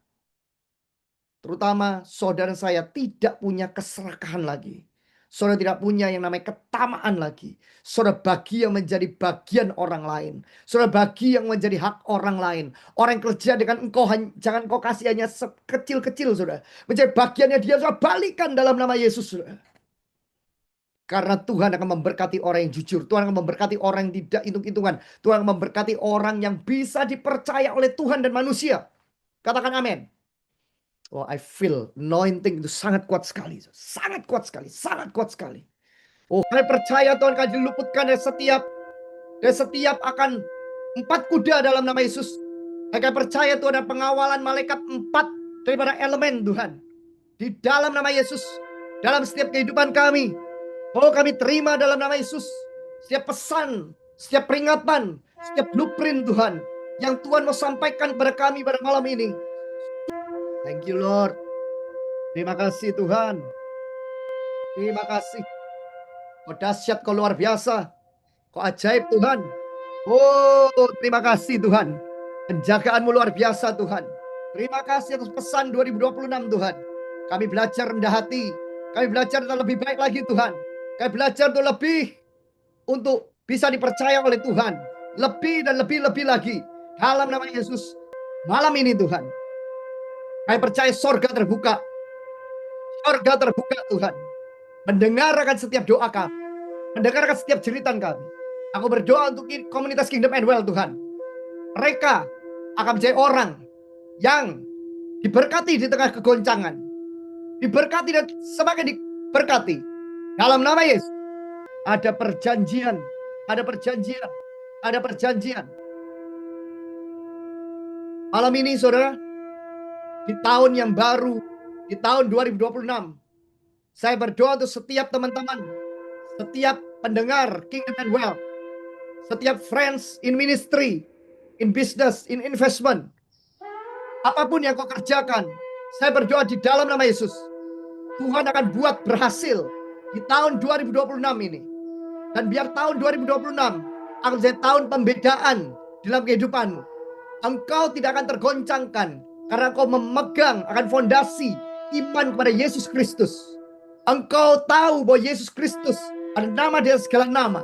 Terutama saudara saya tidak punya keserakahan lagi. Saudara tidak punya yang namanya ketamaan lagi. Saudara bagi yang menjadi bagian orang lain. Saudara bagi yang menjadi hak orang lain. Orang yang kerja dengan engkau, jangan kau kasih hanya kecil-kecil, saudara. Menjadi bagiannya dia, saudara balikan dalam nama Yesus, saudara. Karena Tuhan akan memberkati orang yang jujur. Tuhan akan memberkati orang yang tidak hitung-hitungan. Tuhan akan memberkati orang yang bisa dipercaya oleh Tuhan dan manusia. Katakan amin. Oh, I feel anointing itu sangat kuat sekali. Sangat kuat sekali. Sangat kuat sekali. Oh, saya percaya Tuhan akan diluputkan dari setiap akan 4 kuda dalam nama Yesus. Saya percaya Tuhan ada pengawalan malaikat 4 daripada elemen Tuhan. Di dalam nama Yesus. Dalam setiap kehidupan kami. Oh, kami terima dalam nama Yesus. Setiap pesan, setiap peringatan, setiap blueprint Tuhan. Yang Tuhan mau sampaikan kepada kami pada malam ini. Thank you Lord. Terima kasih Tuhan. Terima kasih. Kau dahsyat, kau luar biasa. Kau ajaib Tuhan. Oh, terima kasih Tuhan. Penjagaanmu luar biasa Tuhan. Terima kasih atas pesan 2026 Tuhan. Kami belajar rendah hati. Kami belajar untuk lebih baik lagi Tuhan. Kami belajar untuk lebih, untuk bisa dipercaya oleh Tuhan. Lebih dan lebih lagi. Dalam nama Yesus. Malam ini Tuhan. Kami percaya sorga terbuka. Sorga terbuka Tuhan. Mendengarkan setiap doa kami. Mendengarkan setiap jeritan kami. Aku berdoa untuk komunitas Kingdom and Well Tuhan. Mereka akan menjadi orang yang diberkati di tengah kegoncangan. Diberkati dan semakin diberkati. Dalam nama Yesus. Ada perjanjian. Ada perjanjian. Ada perjanjian. Malam ini saudara, di tahun yang baru, di tahun 2026, saya berdoa untuk setiap teman-teman, setiap pendengar Kingdom and Well, setiap friends in ministry, in business, in investment, apapun yang kau kerjakan, saya berdoa di dalam nama Yesus, Tuhan akan buat berhasil di tahun 2026 ini. Dan biar tahun 2026 akan menjadi tahun pembedaan dalam kehidupanmu. Engkau tidak akan tergoncangkan karena kau memegang akan fondasi iman kepada Yesus Kristus. Engkau tahu bahwa Yesus Kristus ada nama di atas segala nama.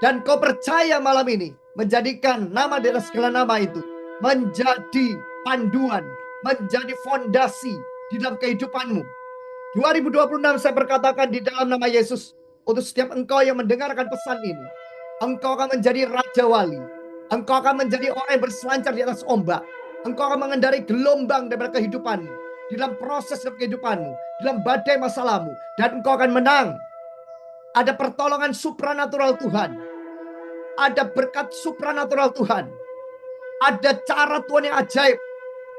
Dan kau percaya malam ini menjadikan nama di atas segala nama itu menjadi panduan, menjadi fondasi di dalam kehidupanmu. 2026 saya berkatakan di dalam nama Yesus, untuk setiap engkau yang mendengarkan pesan ini, engkau akan menjadi Raja Wali. Engkau akan menjadi orang yang berselancar di atas ombak. Engkau akan mengendarai gelombang daripada kehidupanmu, di dalam proses kehidupanmu, dalam badai masalahmu, dan engkau akan menang. Ada pertolongan supranatural Tuhan. Ada berkat supranatural Tuhan. Ada cara Tuhan yang ajaib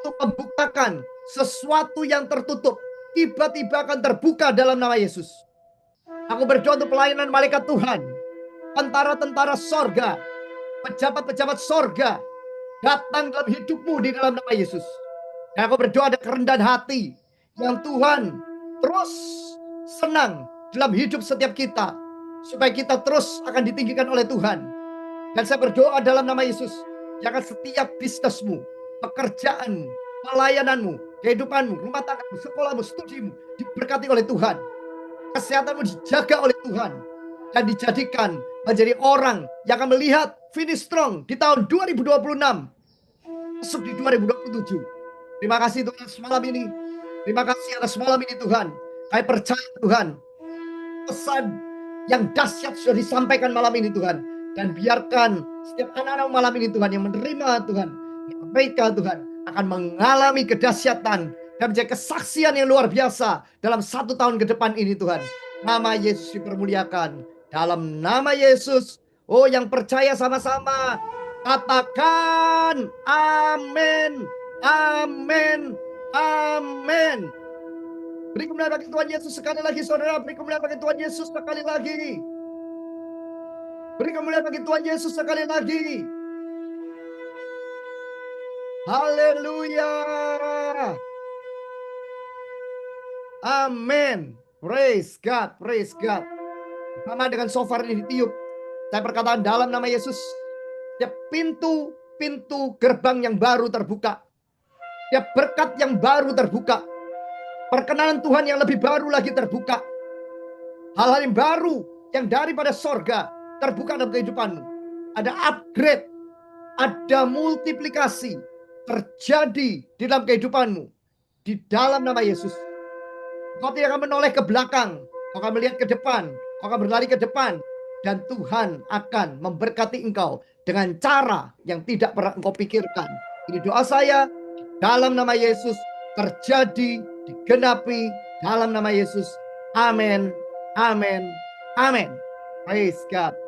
untuk membukakan sesuatu yang tertutup. Tiba-tiba akan terbuka dalam nama Yesus. Aku berdoa untuk pelayanan malaikat Tuhan. Tentara-tentara sorga. Pejabat-pejabat sorga. Datang dalam hidupmu di dalam nama Yesus. Dan aku berdoa ada kerendahan hati. Yang Tuhan terus senang dalam hidup setiap kita. Supaya kita terus akan ditinggikan oleh Tuhan. Dan saya berdoa dalam nama Yesus. Jangan setiap bisnismu, pekerjaanmu, pelayananmu, kehidupanmu, rumah tanggamu, sekolahmu, studimu diberkati oleh Tuhan. Kesehatanmu dijaga oleh Tuhan. Dan dijadikan menjadi orang yang akan melihat finish strong di tahun 2026. Masuk di 2027. Terima kasih Tuhan atas malam ini. Terima kasih atas malam ini Tuhan. Kami percaya Tuhan. Pesan yang dahsyat sudah disampaikan malam ini Tuhan. Dan biarkan setiap anak-anak malam ini Tuhan yang menerima Tuhan. Mereka Tuhan akan mengalami kedahsyatan dan menjadi kesaksian yang luar biasa dalam 1 tahun ke depan ini Tuhan. Nama Yesus dipermuliakan. Dalam nama Yesus, oh yang percaya sama-sama, katakan amin, amin, amin. Beri kemuliaan bagi Tuhan Yesus sekali lagi saudara. Beri kemuliaan bagi Tuhan Yesus sekali lagi. Beri kemuliaan bagi Tuhan Yesus sekali lagi. Haleluya. Amin. Praise God, praise God. Sama dengan shofar ini ditiup, saya berkatakan dalam nama Yesus, setiap pintu gerbang yang baru terbuka, setiap berkat yang baru terbuka, perkenanan Tuhan yang lebih baru lagi terbuka, hal-hal yang baru yang daripada sorga terbuka dalam kehidupanmu. Ada upgrade, ada multiplikasi terjadi di dalam kehidupanmu. Di dalam nama Yesus. Kau tidak akan menoleh ke belakang, kau akan melihat ke depan, kau akan berlari ke depan, dan Tuhan akan memberkati engkau dengan cara yang tidak pernah engkau pikirkan. Ini doa saya, dalam nama Yesus terjadi, digenapi dalam nama Yesus. Amin, amin, amin. Praise God.